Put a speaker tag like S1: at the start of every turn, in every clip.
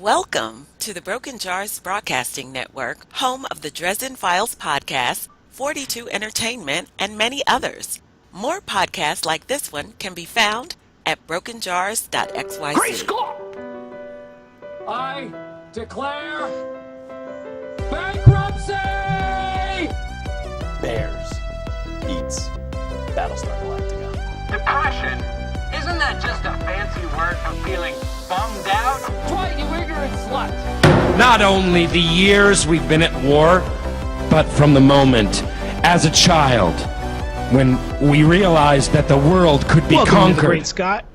S1: Welcome to the Broken Jars Broadcasting Network, home of the Dresden Files podcast, 42 Entertainment, and many others. More podcasts like this one can be found at brokenjars.xyz.
S2: Great Scott! I declare bankruptcy!
S3: Bears eats Battlestar Galactica.
S4: Depression? Isn't that just a fancy word for feeling bummed out?
S2: Try you ignorant slut!
S5: Not only the years we've been at war, but from the moment, as a child, when we realized that the world could be
S6: Welcome
S5: conquered.
S6: to the Great Scott.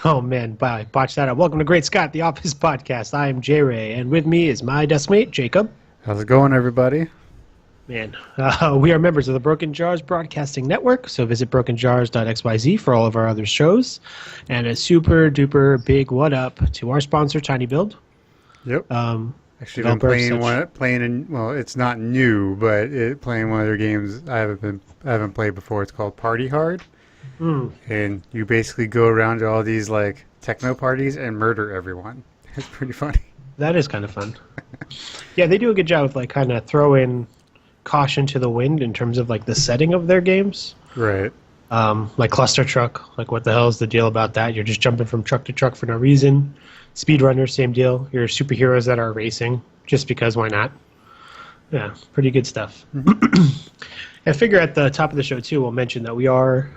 S6: Oh man, I botched that up. Welcome to Great Scott, the Office Podcast. I am J Ray, and with me is my deskmate, Jacob.
S7: How's it going, everybody?
S6: Man, we are members of the Broken Jars Broadcasting Network, so visit brokenjars.xyz for all of our other shows. And a super duper big what up to our sponsor, Tiny Build.
S7: Yep. Actually, been playing. Well, it's not new, but playing one of their games I haven't played before. It's called Party Hard, and you basically go around to all these like techno parties and murder everyone. It's pretty funny. That
S6: is kind of fun. Yeah, they do a good job of like kind of throwing caution to the wind in terms of like the setting of their games.
S7: Right.
S6: Like Cluster Truck. Like, what the hell is the deal about that? You're just jumping from truck to truck for no reason. Speedrunners, same deal. You're superheroes that are racing just because why not? Yeah, pretty good stuff. I figure at the top of the show too, we'll mention that we are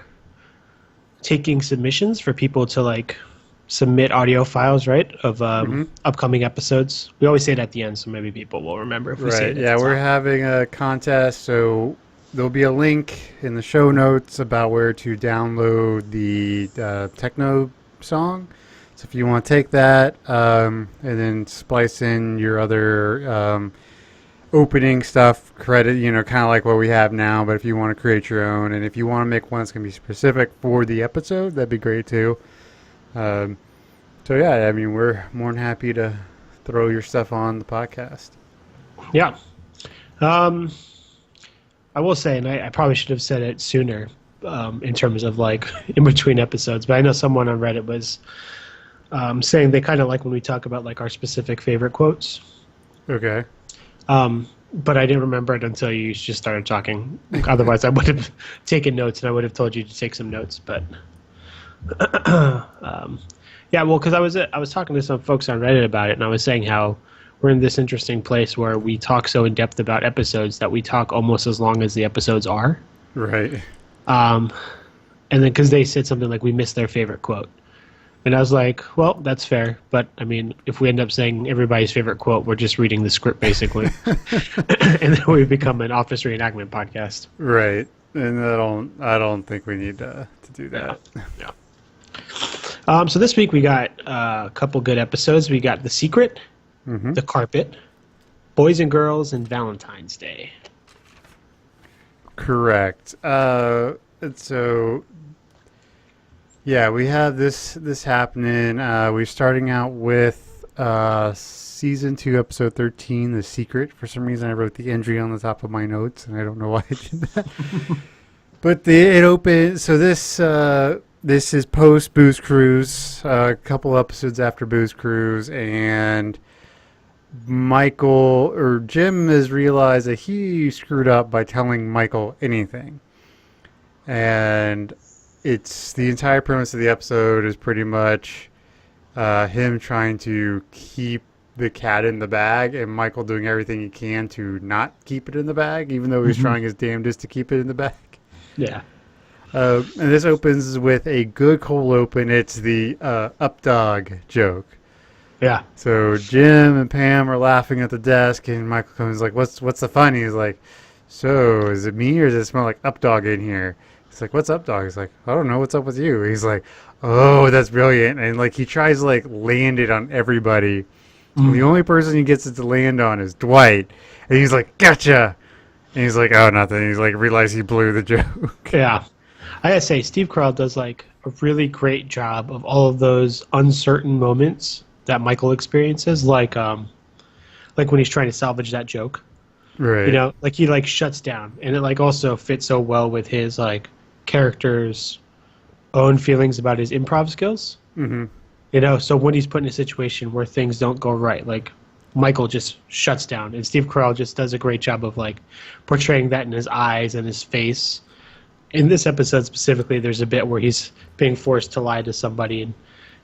S6: taking submissions for people to like submit audio files, right, of upcoming episodes. We always say it at the end, so maybe people will remember if we say it.
S7: Yeah, we're having a contest, so there'll be a link in the show notes about where to download the techno song. So if you want to take that and then splice in your other opening stuff, credit, kind of like what we have now, but if you want to create your own, and if you want to make one that's going to be specific for the episode, that'd be great too. So yeah, I mean, we're more than happy to throw your stuff on the podcast.
S6: Yeah. I will say, and I probably should have said it sooner in terms of like in between episodes, but I know someone on Reddit was saying they kind of like when we talk about like our specific favorite quotes.
S7: Okay.
S6: But I didn't remember it until you just started talking. Otherwise, I would have taken notes and I would have told you to take some notes. But yeah, well, because I was talking to some folks on Reddit about it, and I was saying how we're in this interesting place where we talk so in depth about episodes that we talk almost as long as the episodes are.
S7: Right.
S6: And then because they said something like we missed their favorite quote. And I was like, well, that's fair. But, I mean, if we end up saying everybody's favorite quote, we're just reading the script, basically. And then we become an office reenactment podcast.
S7: Right. And I don't think we need to do that.
S6: Yeah. So this week we got a couple good episodes. We got The Secret, The Carpet, Boys and Girls, and Valentine's Day.
S7: Correct. So... yeah, we have this happening. We're starting out with Season 2, Episode 13, The Secret. For some reason, I wrote the entry on the top of my notes, and I don't know why I did that. But it opens... so this is post Booze Cruise, a couple episodes after Booze Cruise, and Jim has realized that he screwed up by telling Michael anything. And... it's the entire premise of the episode is pretty much him trying to keep the cat in the bag and Michael doing everything he can to not keep it in the bag, even though he's trying his damnedest to keep it in the bag.
S6: Yeah.
S7: And this opens with a good cold open. It's the up dog joke.
S6: Yeah.
S7: So Jim and Pam are laughing at the desk, and Michael comes like, "What's the fun?" He's like, "So is it me or does it smell like up dog in here?" It's like, "What's up, dog?" He's like, "I don't know. What's up with you?" He's like, "Oh, that's brilliant." And like he tries to like land it on everybody. And the only person he gets it to land on is Dwight. And he's like, "Gotcha." And he's like, "Oh, nothing." He's like, realized he blew the joke.
S6: Yeah. I gotta say, Steve Carell does like a really great job of all of those uncertain moments that Michael experiences, like when he's trying to salvage that joke.
S7: Right.
S6: Like he like shuts down, and it like also fits so well with his like character's own feelings about his improv skills. You know, so when he's put in a situation where things don't go right, like Michael just shuts down, and Steve Carell just does a great job of like portraying that in his eyes and his face. In this episode specifically, there's a bit where he's being forced to lie to somebody, and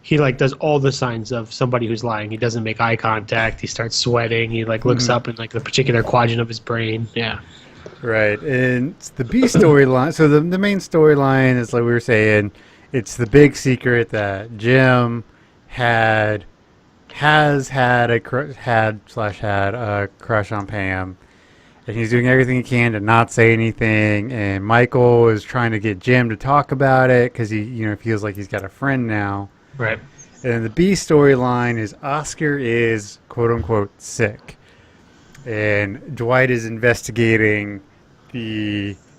S6: he like does all the signs of somebody who's lying. He doesn't make eye contact. He starts sweating. He like looks up in like the particular quadrant of his brain. Yeah.
S7: Right, and it's the B storyline. So the main storyline is, like we were saying, it's the big secret that Jim had had a crush on Pam, and he's doing everything he can to not say anything. And Michael is trying to get Jim to talk about it because he feels like he's got a friend now.
S6: Right.
S7: And the B storyline is Oscar is quote unquote sick, and Dwight is investigating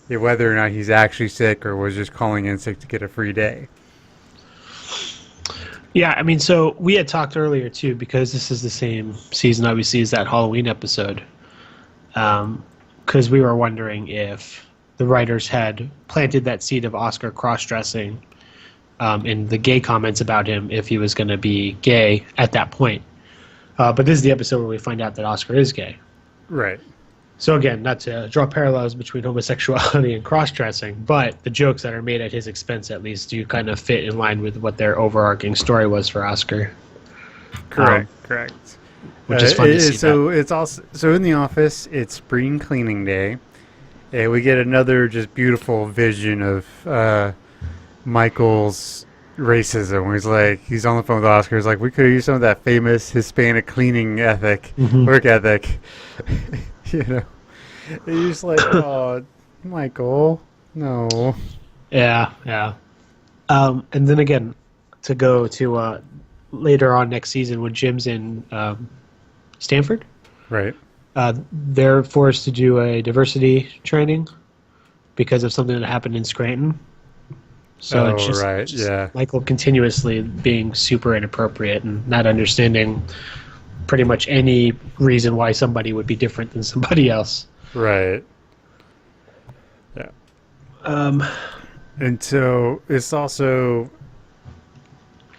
S7: whether or not he's actually sick or was just calling in sick to get a free day.
S6: Yeah, I mean, so we had talked earlier too, because this is the same season, obviously, as that Halloween episode. Because we were wondering if the writers had planted that seed of Oscar cross-dressing in the gay comments about him, if he was going to be gay at that point. But this is the episode where we find out that Oscar is gay.
S7: Right.
S6: So again, not to draw parallels between homosexuality and cross-dressing, but the jokes that are made at his expense, at least, do kind of fit in line with what their overarching story was for Oscar.
S7: Correct.
S6: Which is fun to see.
S7: So it's also in the office. It's spring cleaning day, and we get another just beautiful vision of Michael's racism. Where he's on the phone with Oscar. He's like, we could have used some of that famous Hispanic cleaning work ethic. And you're just like, oh, Michael, no.
S6: Yeah. And then again, to go to later on next season when Jim's in Stanford.
S7: Right.
S6: They're forced to do a diversity training because of something that happened in Scranton. So it's just Michael continuously being super inappropriate and not understanding pretty much any reason why somebody would be different than somebody else.
S7: Right. Yeah. And so it's also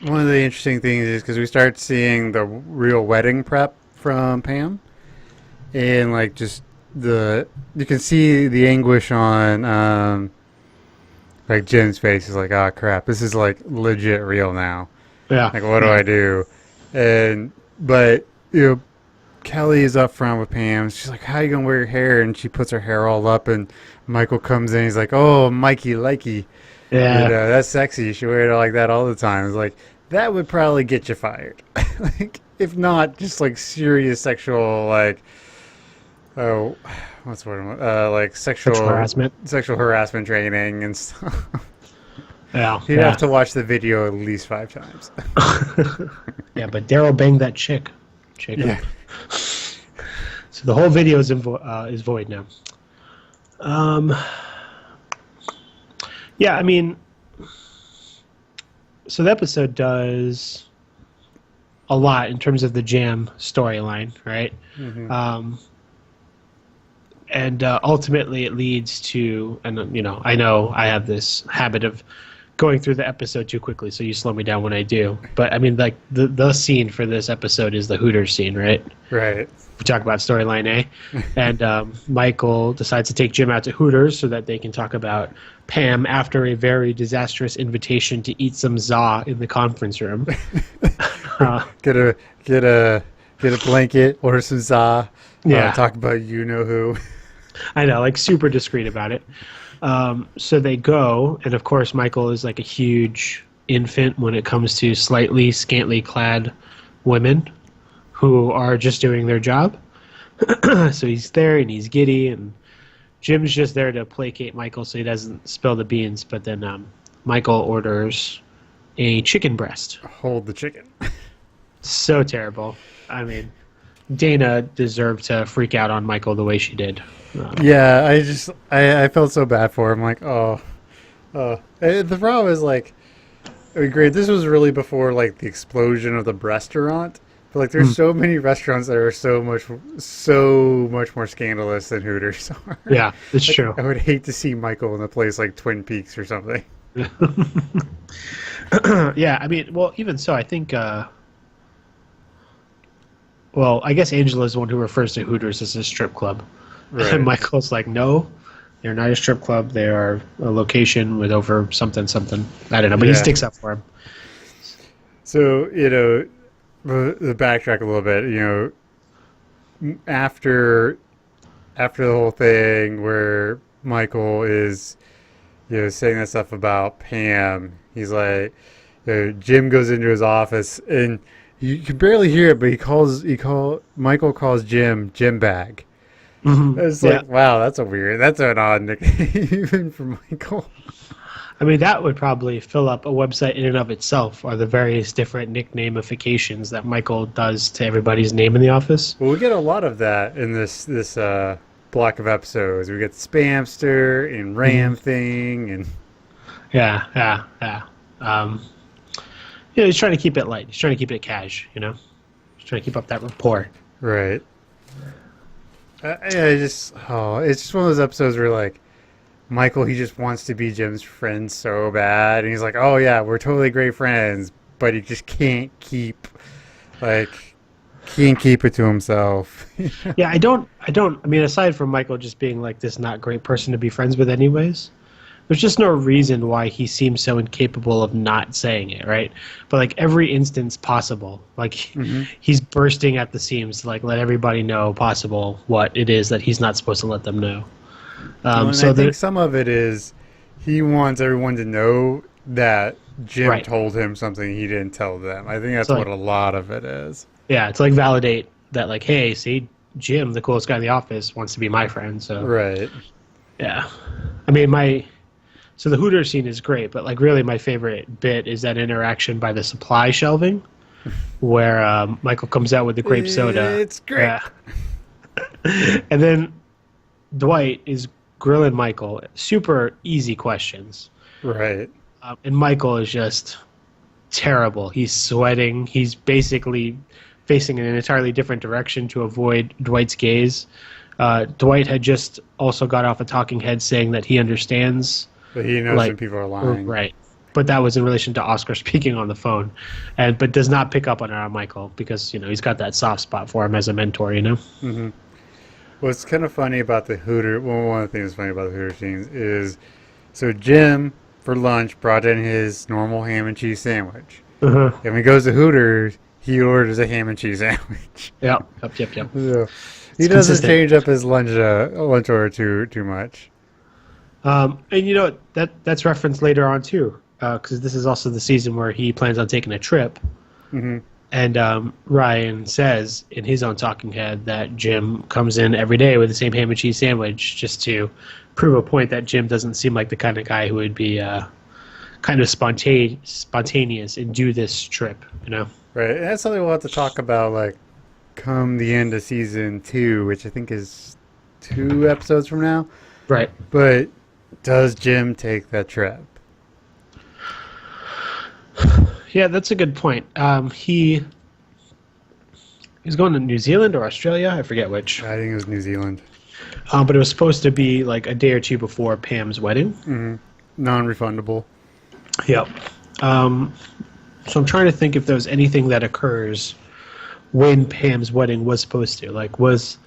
S7: one of the interesting things is because we start seeing the real wedding prep from Pam, and like just you can see the anguish on like Jim's face. Is like, oh crap, this is like legit real now.
S6: Yeah.
S7: Like, what do I do? But Kelly is up front with Pam. She's like, how are you going to wear your hair? And she puts her hair all up, and Michael comes in. He's like, oh, Mikey, likey.
S6: Yeah.
S7: That's sexy. You should wear it like that all the time. It's like, that would probably get you fired. Like, if not, just like serious sexual, like, oh, what's the word? Like sexual harassment training and stuff.
S6: Yeah.
S7: You'd have to watch the video at least 5 times.
S6: Yeah, but Daryl banged that chick.
S7: Yeah.
S6: So the whole video is void now. Yeah, I mean, so the episode does a lot in terms of the Jam storyline, right? Mm-hmm. And ultimately it leads to, and I know I have this habit of going through the episode too quickly, so you slow me down when I do. But I mean, like the scene for this episode is the Hooters scene, right?
S7: Right.
S6: We talk about storyline A, and Michael decides to take Jim out to Hooters so that they can talk about Pam after a very disastrous invitation to eat some za in the conference room.
S7: Get a blanket, order some za.
S6: Yeah.
S7: Talk about you know who.
S6: I know, like super discreet about it. So they go, and of course Michael is like a huge infant when it comes to slightly scantily clad women who are just doing their job. So he's there and he's giddy, and Jim's just there to placate Michael so he doesn't spill the beans. But then Michael orders a chicken breast.
S7: Hold the chicken.
S6: So terrible. I mean, Dana deserved to freak out on Michael the way she did.
S7: Yeah, I felt so bad for him. Like, oh. The problem is, like, I mean, great. This was really before, like, the explosion of the restaurant. But, like, there's so many restaurants that are so much more scandalous than Hooters are.
S6: Yeah, it's true.
S7: I would hate to see Michael in a place like Twin Peaks or something.
S6: Yeah, I mean, well, even so, I think. Well, I guess Angela's the one who refers to Hooters as a strip club,
S7: Right.
S6: and Michael's like, no, they're not a strip club. They are a location with over something something. I don't know, but he
S7: Yeah.
S6: sticks up for him.
S7: So, the backtrack a little bit, after the whole thing where Michael is, saying that stuff about Pam, he's like, Jim goes into his office and you can barely hear it, but Michael calls Jim Bag. It's
S6: Yeah.
S7: like, wow, that's an odd nickname even for Michael.
S6: I mean, that would probably fill up a website in and of itself, or the various different nicknameifications that Michael does to everybody's name in the office.
S7: Well, we get a lot of that in this block of episodes. We get the Spamster and Ram thing, and
S6: Yeah. He's trying to keep it light. He's trying to keep it cash, He's trying to keep up that rapport.
S7: right. It's just one of those episodes where like Michael, he just wants to be Jim's friend so bad, and he's like, "Oh yeah, we're totally great friends," but he just can't keep it to himself.
S6: Yeah, I mean, aside from Michael just being like this not great person to be friends with anyways, there's just no reason why he seems so incapable of not saying it, right? But like every instance possible, like he's bursting at the seams to like let everybody know possible what it is that he's not supposed to let them know.
S7: Well, and
S6: So
S7: I think
S6: there,
S7: some of it is he wants everyone to know that Jim
S6: Right.
S7: told him something he didn't tell them. I think that's
S6: So,
S7: what a lot of it is.
S6: yeah, it's like validate that like, hey, see, Jim, the coolest guy in the office, wants to be my friend. So
S7: Right.
S6: yeah, I mean so the Hooters scene is great, but like really my favorite bit is that interaction by the supply shelving, where Michael comes out with the grape soda.
S7: It's great.
S6: Yeah. And then Dwight is grilling Michael super easy questions,
S7: Right.
S6: and Michael is just terrible. He's sweating. He's basically facing in an entirely different direction to avoid Dwight's gaze. Dwight had just also got off a talking head saying that he understands.
S7: But he knows
S6: Like,
S7: when people are lying.
S6: Right. But that was in relation to Oscar speaking on the phone, but does not pick up on it on Michael because he's got that soft spot for him as a mentor.
S7: What's kind of funny about the Hooter, well, one of the things that's funny about the Hooter scenes is, so Jim, for lunch, brought in his normal ham and cheese sandwich.
S6: Uh-huh.
S7: And when he goes to Hooters, he orders a ham and cheese sandwich.
S6: Yep.
S7: So he
S6: It's
S7: doesn't
S6: consistent.
S7: change up his lunch order too much.
S6: And that's referenced later on too, because this is also the season where he plans on taking a trip.
S7: Mm-hmm.
S6: And Ryan says in his own talking head that Jim comes in every day with the same ham and cheese sandwich just to prove a point that Jim doesn't seem like the kind of guy who would be kind of spontaneous and do this trip,
S7: Right. And that's something we'll have to talk about, like, come the end of season 2, which I think is 2 episodes from now.
S6: Right.
S7: But does Jim take that trip?
S6: Yeah, that's a good point. He's going to New Zealand or Australia. I forget which.
S7: I think it was New Zealand.
S6: But it was supposed to be like a day or two before Pam's wedding.
S7: Mm-hmm. Non-refundable.
S6: Yep. So I'm trying to think if there was anything that occurs when Pam's wedding was supposed to. Like, was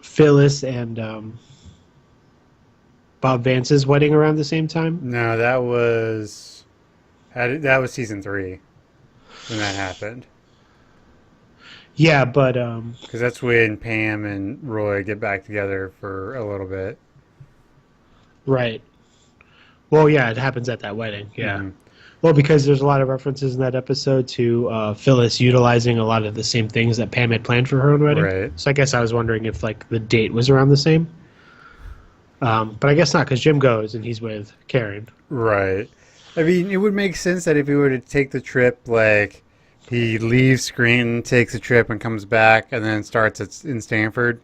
S6: Phyllis and Bob Vance's wedding around the same time?
S7: No, that was season 3 when that happened.
S6: Yeah, but
S7: Because that's when Pam and Roy get back together for a little bit.
S6: right. Well, yeah, it happens at that wedding. Yeah.
S7: Mhm.
S6: Well, because there's a lot of references in that episode to Phyllis utilizing a lot of the same things that Pam had planned for her own wedding.
S7: Right.
S6: So I guess I was wondering if like the date was around the same. But I guess not, because Jim goes and he's with Karen.
S7: Right. I mean, it would make sense that if he were to take the trip, like, he leaves Scranton, takes a trip, and comes back, and then starts in Stanford.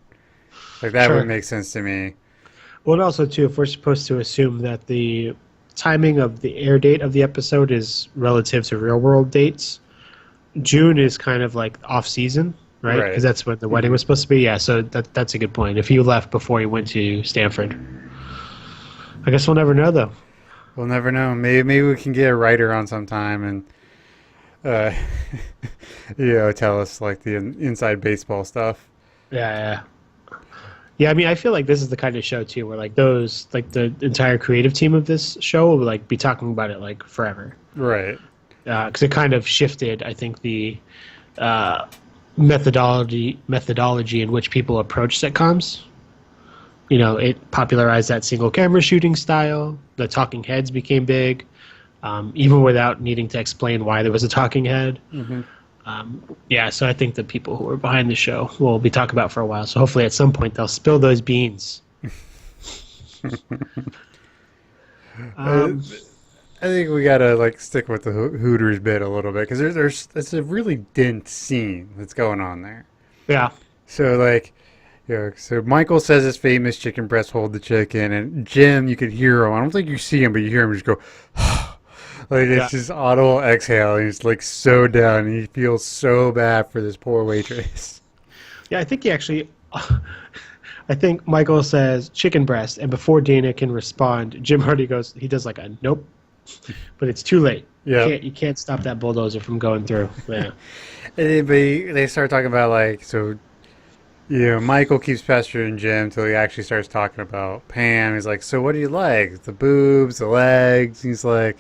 S7: Like, that
S6: Sure.
S7: would make sense to me.
S6: Well, and also, too, if we're supposed to assume that the timing of the air date of the episode is relative to real-world dates, June is kind of like off-season, right?
S7: Right.
S6: Because that's when the wedding was supposed to be. Yeah, so that's a good point. If he left before he went to Stanford. I guess we'll never know, though.
S7: We'll never know. Maybe we can get a writer on sometime and uh, tell us like the inside baseball stuff.
S6: Yeah. Yeah, I mean, I feel like this is the kind of show too, where like the entire creative team of this show will like be talking about it like forever,
S7: Right.
S6: because it kind of shifted, I think, the methodology in which people approach sitcoms. It popularized that single camera shooting style. The talking heads became big, even without needing to explain why there was a talking head.
S7: Mm-hmm.
S6: So I think the people who are behind the show will be talking about for a while. So hopefully at some point they'll spill those beans.
S7: I think we gotta like stick with the Hooters bit a little bit because it's a really dense scene that's going on there.
S6: Yeah.
S7: So like, so Michael says his famous chicken breast hold the chicken, and Jim, you could hear him. I don't think you see him, but you hear him just go, like it's just audible exhale. And he's like so down, and he feels so bad for this poor waitress.
S6: Yeah, I think he actually. I think Michael says chicken breast, and before Dana can respond, Jim Hardy goes. He does like a nope, but it's too late.
S7: Yeah,
S6: you can't stop that bulldozer from going through. Yeah,
S7: and they start talking about like so. Michael keeps pestering Jim until he actually starts talking about Pam. He's like, so what do you like? The boobs, the legs? He's like,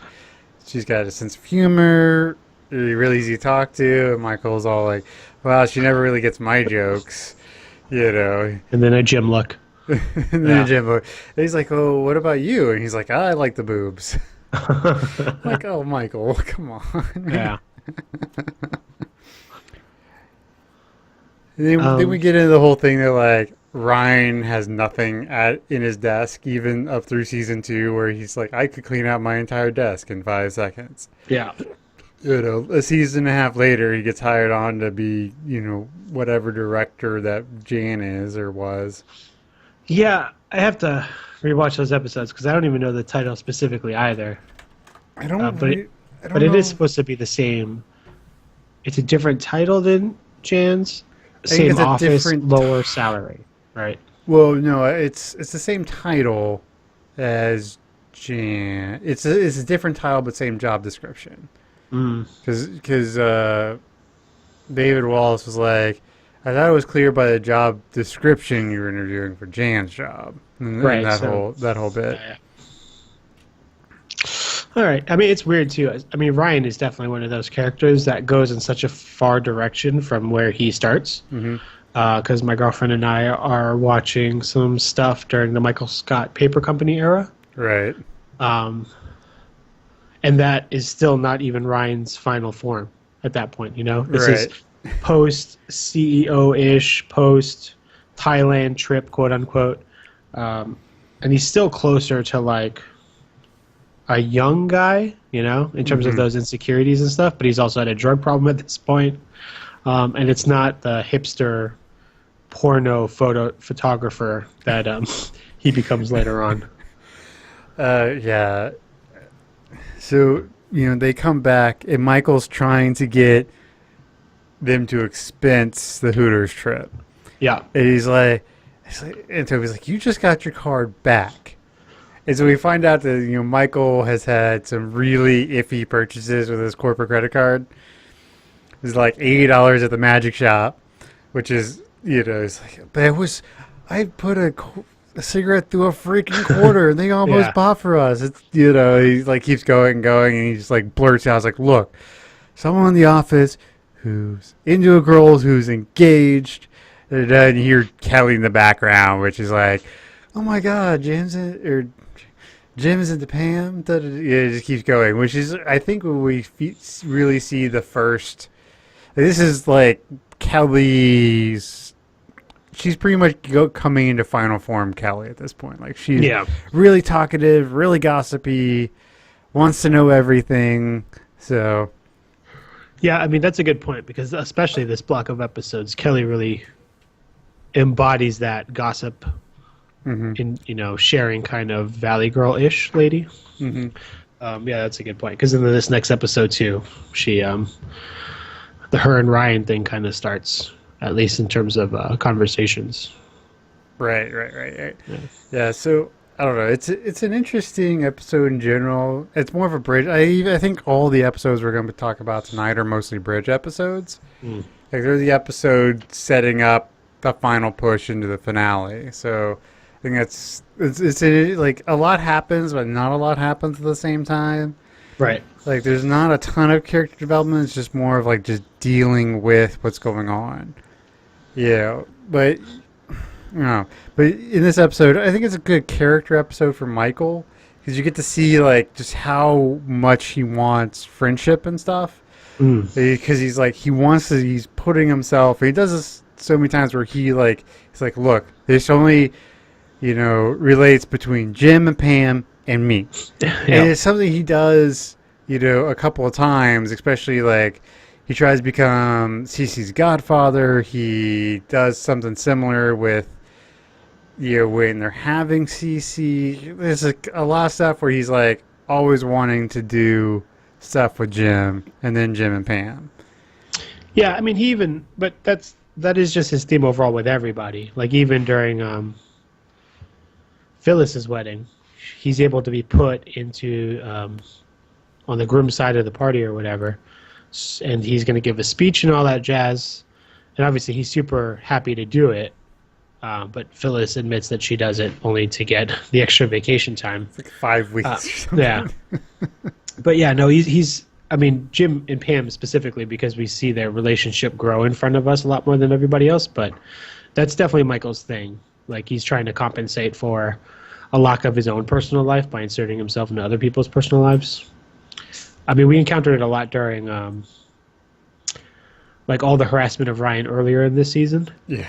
S7: she's got a sense of humor, really easy to talk to. And Michael's all like, well, she never really gets my jokes,
S6: And then a Jim look.
S7: Jim look. And he's like, oh, what about you? And he's like, I like the boobs. Like, oh, Michael, come on.
S6: Yeah.
S7: Then we get into the whole thing that like Ryan has nothing in his desk, even up through season 2, where he's like, I could clean out my entire desk in 5 seconds.
S6: Yeah.
S7: A season and a half later, he gets hired on to be, whatever director that Jan is or was.
S6: Yeah, I have to rewatch those episodes because I don't even know the title specifically either.
S7: I don't.
S6: But it is supposed to be the same. It's a different title than Jan's. Same office, lower salary, right?
S7: Well, no, it's the same title as Jan. It's a different title but same job description. Because David Wallace was like, I thought it was clear by the job description you were interviewing for Jan's job, and
S6: right?
S7: That whole bit.
S6: Yeah. All right. I mean, it's weird too. I mean, Ryan is definitely one of those characters that goes in such a far direction from where he starts. Because my girlfriend and I are watching some stuff during the Michael Scott Paper Company era.
S7: Right.
S6: And that is still not even Ryan's final form at that point. This is post CEO-ish, post Thailand trip, quote unquote. And he's still closer to like a young guy, in terms of those insecurities and stuff, but he's also had a drug problem at this point. And it's not the hipster porno photographer that he becomes later on.
S7: Yeah. So, they come back and Michael's trying to get them to expense the Hooters trip.
S6: Yeah.
S7: And and Toby's like, you just got your card back. And so we find out that Michael has had some really iffy purchases with his corporate credit card. It's like $80 at the magic shop, which is it's like, but I put a cigarette through a freaking quarter and they almost bought for us. It's he like keeps going and going and he just like blurts out, like, look, someone in the office who's into a girl who's engaged. And then you hear Kelly in the background, which is like, oh my God, Jim's into Pam. It just keeps going, which is, I think, when we really see the first. This is like Kelly's. She's pretty much coming into final form, Kelly, at this point. Like, she's really talkative, really gossipy, wants to know everything. So,
S6: yeah, I mean, that's a good point because especially this block of episodes, Kelly really embodies that gossip. In sharing kind of Valley Girl-ish lady. Yeah, that's a good point because in this next episode too, she the her and Ryan thing kind of starts, at least in terms of conversations.
S7: Right. Yeah. So I don't know. It's an interesting episode in general. It's more of a bridge. I think all the episodes we're going to talk about tonight are mostly bridge episodes. Like they're the episode setting up the final push into the finale. So I think it's like a lot happens, but not a lot happens at the same time.
S6: Right.
S7: Like there's not a ton of character development. It's just more of like just dealing with what's going on. Yeah, but. No, but in this episode, I think it's a good character episode for Michael because you get to see like just how much he wants friendship and stuff. Because he's putting himself. He does this so many times where he's like, look, this only, relates between Jim and Pam and me. Yeah. And it's something he does, a couple of times, especially like. He tries to become Cece's godfather. He does something similar with, when they're having Cece. There's a lot of stuff where he's like always wanting to do stuff with Jim and then Jim and Pam.
S6: Yeah, I mean, but that is just his theme overall with everybody. Like even during Phyllis's wedding, he's able to be put into on the groom side of the party or whatever. And he's going to give a speech and all that jazz. And obviously he's super happy to do it. But Phyllis admits that she does it only to get the extra vacation time.
S7: It's like 5 weeks or something.
S6: Yeah. But yeah, no, he's I mean, Jim and Pam specifically, because we see their relationship grow in front of us a lot more than everybody else. But that's definitely Michael's thing. Like he's trying to compensate for a lack of his own personal life by inserting himself into other people's personal lives. I mean, we encountered it a lot during, like, all the harassment of Ryan earlier in this season.
S7: Yeah.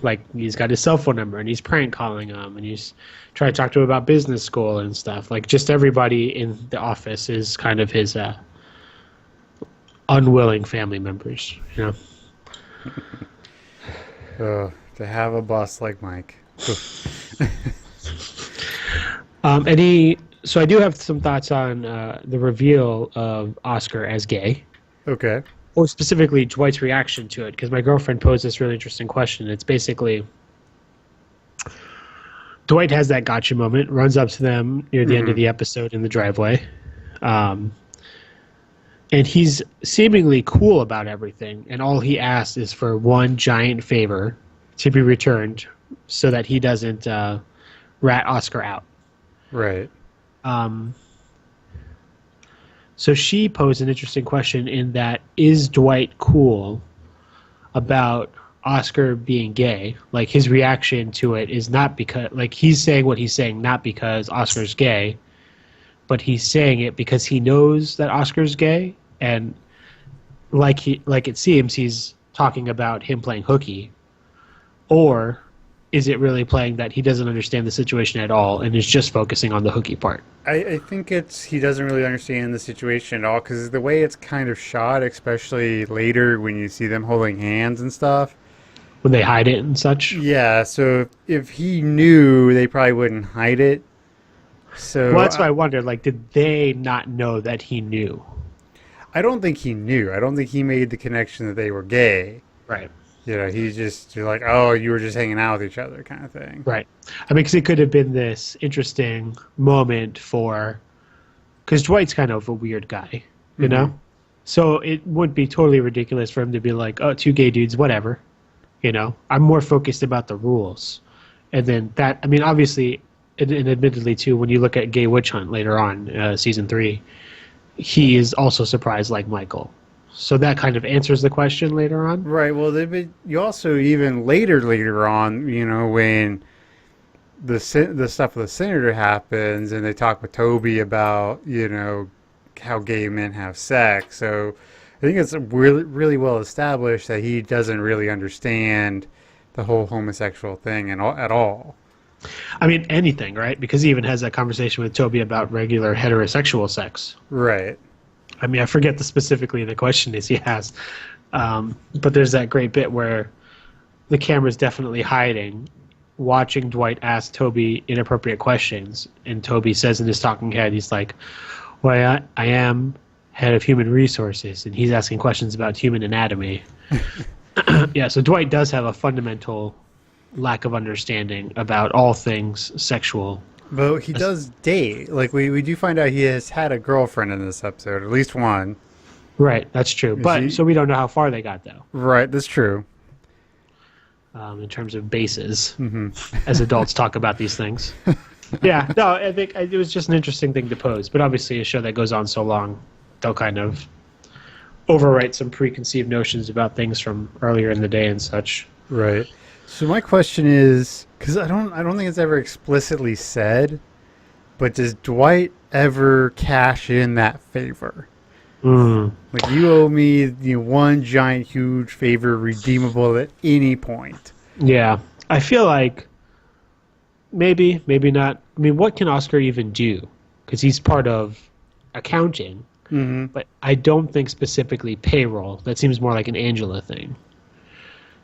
S6: Like, he's got his cell phone number, and he's prank calling him, and he's trying to talk to him about business school and stuff. Like, just everybody in the office is kind of his unwilling family members,
S7: To have a boss like Mike.
S6: So I do have some thoughts on the reveal of Oscar as gay.
S7: Okay.
S6: Or specifically Dwight's reaction to it, because my girlfriend posed this really interesting question. It's basically Dwight has that gotcha moment, runs up to them near the end of the episode in the driveway. And he's seemingly cool about everything. And all he asks is for one giant favor to be returned so that he doesn't rat Oscar out.
S7: Right.
S6: So she posed an interesting question in that, is Dwight cool about Oscar being gay? Like, his reaction to it is not because, like, he's saying what he's saying not because Oscar's gay, but he's saying it because he knows that Oscar's gay, and like it seems he's talking about him playing hooky. Or is it really playing that he doesn't understand the situation at all and is just focusing on the hooky part?
S7: I think he doesn't really understand the situation at all, because the way it's kind of shot, especially later when you see them holding hands and stuff.
S6: When they hide it and such?
S7: Yeah, so if he knew, they probably wouldn't hide it. So
S6: well, that's why I wondered, like, did they not know that he knew?
S7: I don't think he knew. I don't think he made the connection that they were gay.
S6: Right.
S7: You're like, oh, you were just hanging out with each other kind of thing.
S6: Right. I mean, because it could have been this interesting moment because Dwight's kind of a weird guy, you know? So it would be totally ridiculous for him to be like, oh, two gay dudes, whatever. I'm more focused about the rules. And then that, I mean, obviously, and admittedly, too, when you look at Gay Witch Hunt later on, season 3, he is also surprised like Michael. So that kind of answers the question later on.
S7: Right. Well, you also even later on, when the stuff with the senator happens and they talk with Toby about, how gay men have sex. So I think it's really, really well established that he doesn't really understand the whole homosexual thing at all.
S6: I mean, anything, right? Because he even has that conversation with Toby about regular heterosexual sex.
S7: Right.
S6: I mean, I forget specifically the question is he has, but there's that great bit where the camera's definitely hiding, watching Dwight ask Toby inappropriate questions, and Toby says in his talking head, he's like, well, I am head of human resources, and he's asking questions about human anatomy. Yeah, so Dwight does have a fundamental lack of understanding about all things sexual.
S7: But he does date. Like we do find out he has had a girlfriend in this episode, at least one.
S6: Right, that's true. But so we don't know how far they got though.
S7: Right, that's true.
S6: In terms of bases, as adults talk about these things. Yeah, no, I think it was just an interesting thing to pose. But obviously, a show that goes on so long, they'll kind of overwrite some preconceived notions about things from earlier in the day and such.
S7: Right. So my question is, because I don't think it's ever explicitly said, but does Dwight ever cash in that favor? Like, you owe me one giant, huge favor, redeemable at any point.
S6: Yeah, I feel like maybe not. I mean, what can Oscar even do? Because he's part of accounting, but I don't think specifically payroll. That seems more like an Angela thing.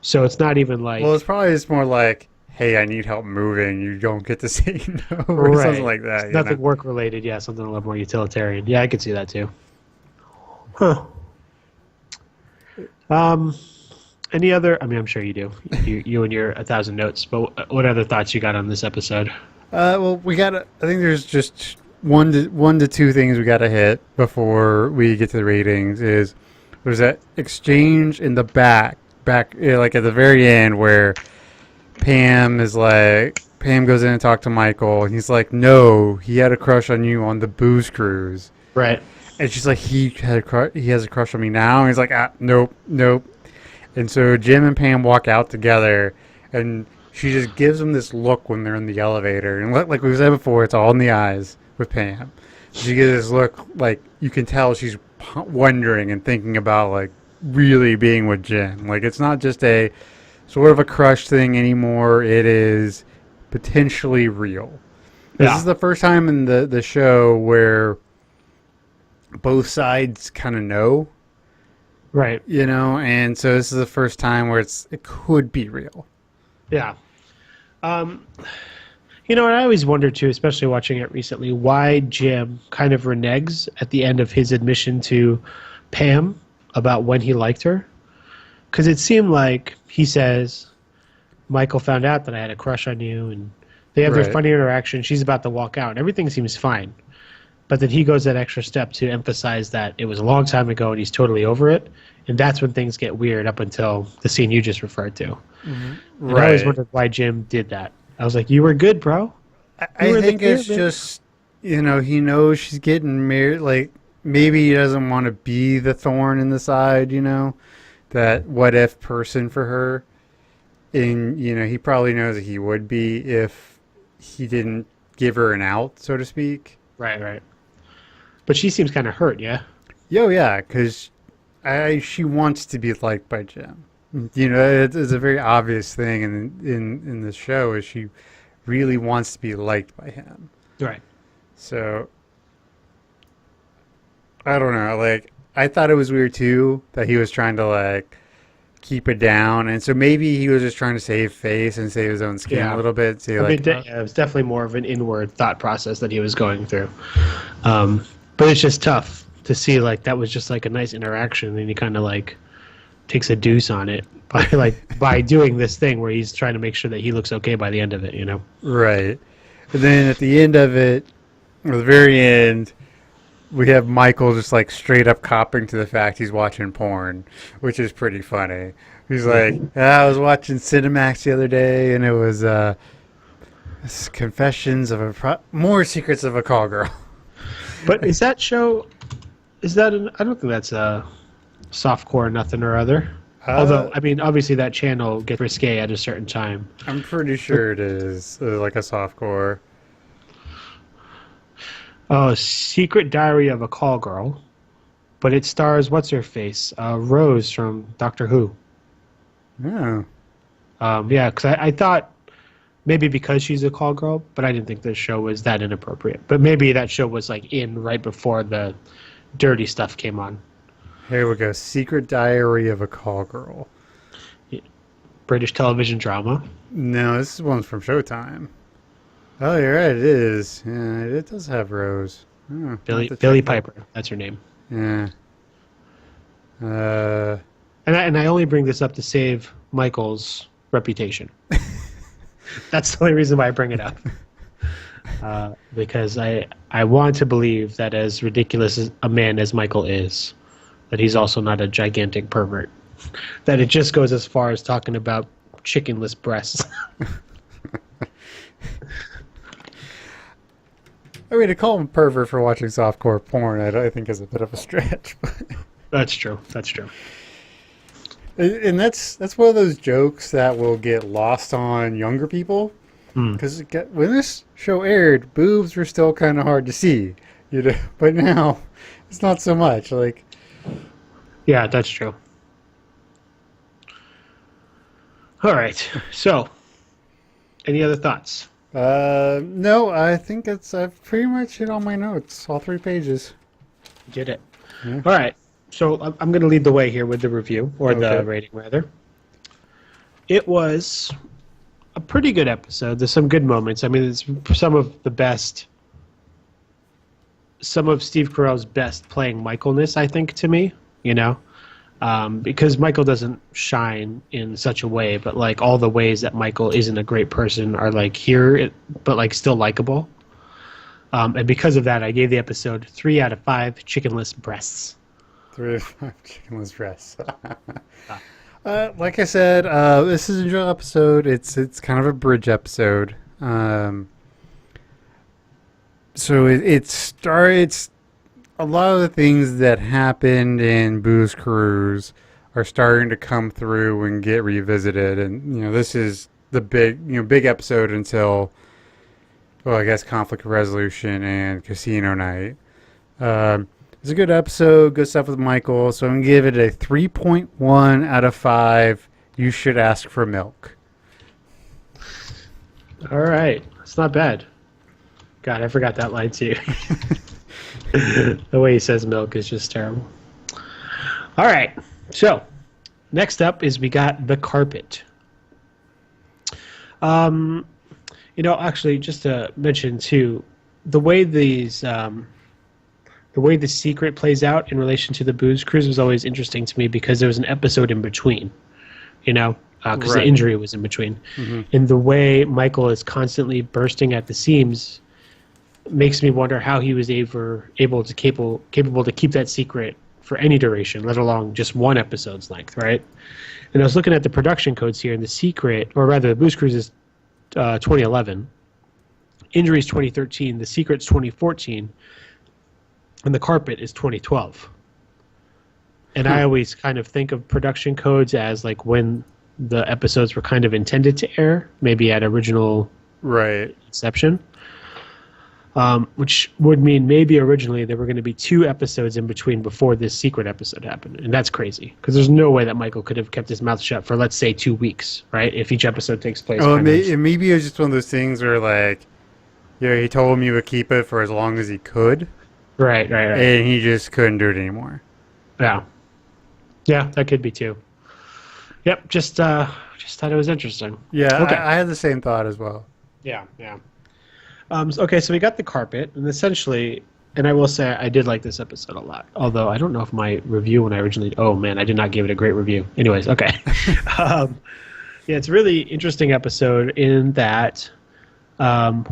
S6: So it's not even like...
S7: Well, it's probably just more like, hey, I need help moving. You don't get to say no, or something like that.
S6: It's nothing work-related. Yeah, something a little more utilitarian. Yeah, I could see that too. Huh. Any other... I mean, I'm sure you do. You and your 1,000 notes. But what other thoughts you got on this episode?
S7: Well, we got. I think there's just one to two things we got to hit before we get to the ratings. Is there's that exchange in the back, like at the very end where Pam goes in and talks to Michael, and he's like, "No, he had a crush on you on the booze cruise."
S6: Right.
S7: And she's like, he has a crush on me now. And he's like, nope. And so Jim and Pam walk out together, and she just gives them this look when they're in the elevator. And like we said before, it's all in the eyes with Pam. She gives this look, like you can tell she's wondering and thinking about like really being with Jim. Like, it's not just a sort of a crush thing anymore. It is potentially real. This is the first time in the show where both sides kind of know,
S6: right?
S7: And so this is the first time where it could be real.
S6: Yeah. And I always wonder too, especially watching it recently, why Jim kind of reneges at the end of his admission to Pam about when he liked her, because it seemed like he says, Michael found out that I had a crush on you, and they have their funny interaction. She's about to walk out and everything seems fine. But then he goes that extra step to emphasize that it was a long time ago and he's totally over it. And that's when things get weird up until the scene you just referred to. And I always wondered why Jim did that. I was like, you were good, bro.
S7: I think it's just, he knows she's getting married. Like, maybe he doesn't want to be the thorn in the side, that what if person for her. And, he probably knows that he would be if he didn't give her an out, so to speak.
S6: Right. But she seems kind of hurt, yeah?
S7: Yeah, because she wants to be liked by Jim. It's a very obvious thing in the show is she really wants to be liked by him.
S6: Right.
S7: So, I don't know. Like, I thought it was weird, too, that he was trying to, like, keep it down. And so maybe he was just trying to save face and save his own skin a little bit.
S6: It was definitely more of an inward thought process that he was going through. But it's just tough to see, like, that was just, like, a nice interaction, and he kind of, like, takes a deuce on it by doing this thing where he's trying to make sure that he looks okay by the end of it,
S7: Right. And then at the end of it, or the very end, we have Michael just, like, straight up copping to the fact he's watching porn, which is pretty funny. He's like, I was watching Cinemax the other day, and it was Confessions of More Secrets of a Call Girl.
S6: But is that show... I don't think that's a softcore nothing or other. Although, I mean, obviously that channel gets risque at a certain time.
S7: I'm pretty sure it is like a softcore.
S6: Oh, Secret Diary of a Call Girl. But it stars, what's-her-face? Rose from Doctor Who.
S7: Yeah.
S6: Yeah, because I thought maybe because she's a call girl, but I didn't think this show was that inappropriate. But maybe that show was like in right before the dirty stuff came on.
S7: Here we go. Secret Diary of a Call Girl.
S6: Yeah. British television drama.
S7: No, this one's from Showtime. Oh, you're right. It is. Yeah, it does have Rose. Oh,
S6: Billy Piper. That's her name.
S7: Yeah.
S6: And I only bring this up to save Michael's reputation. That's the only reason why I bring it up. Because I want to believe that as ridiculous as a man as Michael is, that he's also not a gigantic pervert. That it just goes as far as talking about chickenless breasts.
S7: I mean, to call him a pervert for watching softcore porn, I think is a bit of a stretch.
S6: That's true. That's true.
S7: And that's one of those jokes that will get lost on younger people. Because when this show aired, boobs were still kind of hard to see, But now, it's not so much. Like,
S6: yeah, that's true. All right. So, any other thoughts?
S7: no, I think I've pretty much hit all my notes, all 3 pages.
S6: Did it.
S7: Yeah.
S6: All right. So I'm going to lead the way here with the review, or the rating, rather. It was a pretty good episode. There's some good moments. I mean, it's some of Steve Carell's best playing Michaelness, I think, to me, because Michael doesn't shine in such a way, but like all the ways that Michael isn't a great person are like here, but like still likable. And because of that, I gave the episode 3 out of 5 chickenless breasts.
S7: 3 out of 5 chickenless breasts. Like I said, this is an enjoyable episode. It's kind of a bridge episode. So it starts. A lot of the things that happened in Booze Cruise are starting to come through and get revisited, and this is the big episode until, well, I guess Conflict Resolution and Casino Night. It's a good episode, good stuff with Michael, so I'm going to give it a 3.1 out of 5. You should ask for milk.
S6: All right. That's not bad. God, I forgot that line too. The way he says milk is just terrible. All right. So, next up is we got The Carpet. Actually, just to mention too, the way the secret plays out in relation to the Booze Cruise was always interesting to me because there was an episode in between, because the injury was in between. Mm-hmm. And the way Michael is constantly bursting at the seams makes me wonder how he was capable to keep that secret for any duration, let alone just one episode's length, right? And I was looking at the production codes here, and the secret, or rather the Booze Cruise is 2011, Injuries 2013, the secret's 2014, and The Carpet is 2012. And I always kind of think of production codes as like when the episodes were kind of intended to air, maybe at original inception. Which would mean maybe originally there were going to be 2 episodes in between before this secret episode happened. And that's crazy because there's no way that Michael could have kept his mouth shut for, let's say, 2 weeks, right? If each episode takes place.
S7: Maybe it was just one of those things where, like, he told him he would keep it for as long as he could.
S6: Right.
S7: And he just couldn't do it anymore.
S6: Yeah. Yeah, that could be too. Yep, just thought it was interesting.
S7: Yeah,
S6: okay.
S7: I had the same thought as well.
S6: Yeah. Okay, so we got The Carpet, and essentially, and I will say I did like this episode a lot, although I don't know if my review when I originally, I did not give it a great review. Anyways, okay. It's a really interesting episode in that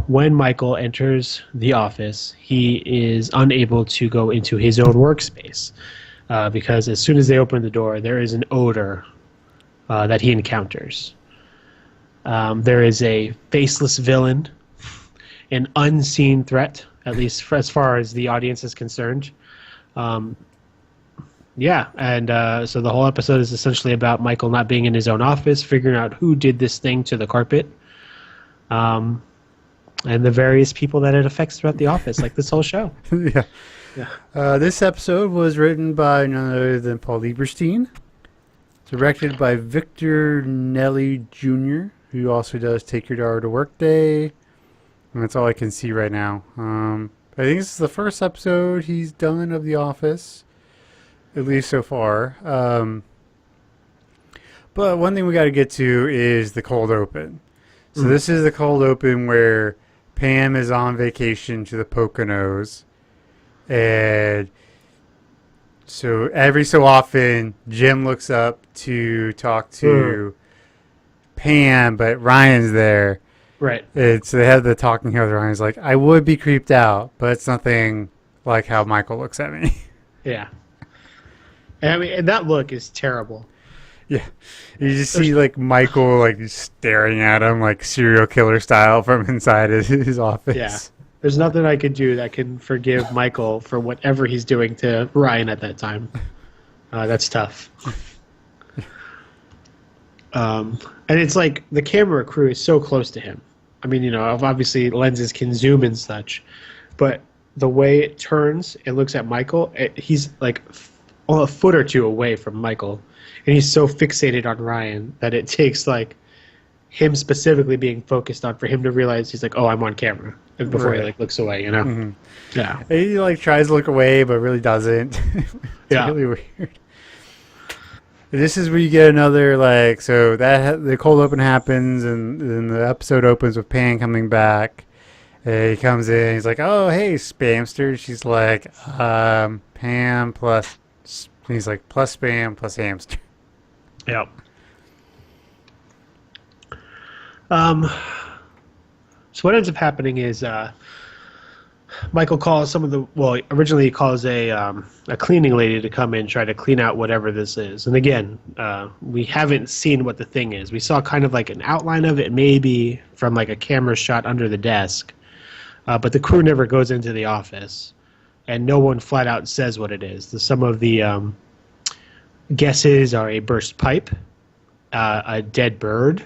S6: when Michael enters the office, he is unable to go into his own workspace because as soon as they open the door, there is an odor that he encounters. There is a faceless villain, an unseen threat, at least as far as the audience is concerned. So the whole episode is essentially about Michael not being in his own office, figuring out who did this thing to the carpet, and the various people that it affects throughout the office, like this whole show.
S7: Yeah. This episode was written by none other than Paul Lieberstein, directed by Victor Nelly Jr., who also does Take Your Daughter to Work Day. And that's all I can see right now. I think this is the first episode he's done of The Office, at least so far. But one thing we got to get to is the cold open. So this is the cold open where Pam is on vacation to the Poconos. And so every so often, Jim looks up to talk to Pam, but Ryan's there.
S6: Right.
S7: It's they have the talking here with Ryan. He's like, I would be creeped out, but it's nothing like how Michael looks at me.
S6: Yeah. And I mean, and that look is terrible.
S7: Yeah, you just see like Michael like just staring at him like serial killer style from inside his office.
S6: Yeah. There's nothing I could do that can forgive Michael for whatever he's doing to Ryan at that time. That's tough. And it's like the camera crew is so close to him. I mean, you know, obviously lenses can zoom and such, but the way it turns and looks at Michael, he's like a foot or two away from Michael, and he's so fixated on Ryan that it takes like him specifically being focused on for him to realize he's like, oh, I'm on camera, and before he like looks away, you know. Mm-hmm. Yeah,
S7: he like tries to look away but really doesn't. It's really weird. This is where you get another like so that the cold open happens and then the episode opens with Pan coming back. He comes in. He's like, "Oh, hey, spamster." She's like, "Pam plus." He's like, "Plus spam plus hamster."
S6: Yep. So what ends up happening is Michael calls originally he calls a cleaning lady to come in, try to clean out whatever this is. And again, we haven't seen what the thing is. We saw kind of like an outline of it, maybe from like a camera shot under the desk. But the crew never goes into the office, and no one flat out says what it is. Some of the guesses are a burst pipe, a dead bird.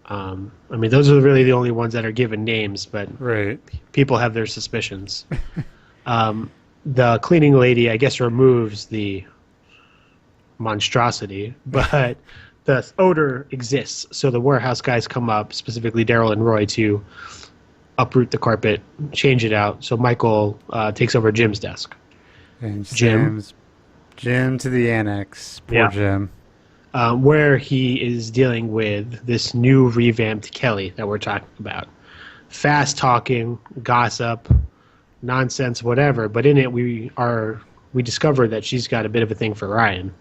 S6: I mean, those are really the only ones that are given names, but people have their suspicions. The cleaning lady, I guess, removes the monstrosity, but the odor exists. So the warehouse guys come up, specifically Daryl and Roy, to uproot the carpet, change it out. So Michael takes over Jim's desk.
S7: And Jim to the annex. Poor Jim.
S6: Where he is dealing with this new revamped Kelly that we're talking about. Fast talking, gossip, nonsense, whatever. But in it, we discover that she's got a bit of a thing for Ryan.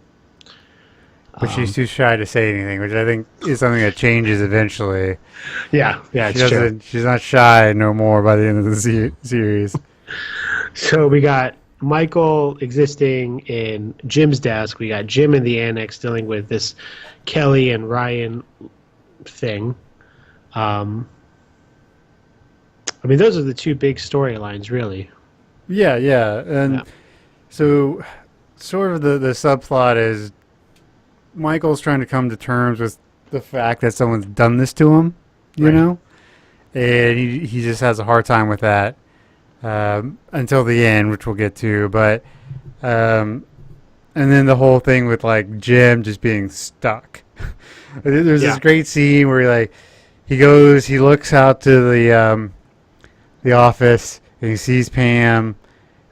S7: But she's too shy to say anything, which I think is something that changes eventually.
S6: Yeah, it's true.
S7: She's not shy no more by the end of the series.
S6: So we got Michael existing in Jim's desk. We got Jim in the annex dealing with this Kelly and Ryan thing. I mean, those are the two big storylines, really.
S7: Yeah. And so sort of the subplot is Michael's trying to come to terms with the fact that someone's done this to him, you know? And he just has a hard time with that. Until the end, which we'll get to, but and then the whole thing with like Jim just being stuck. There's this great scene where he looks out to the office and he sees Pam,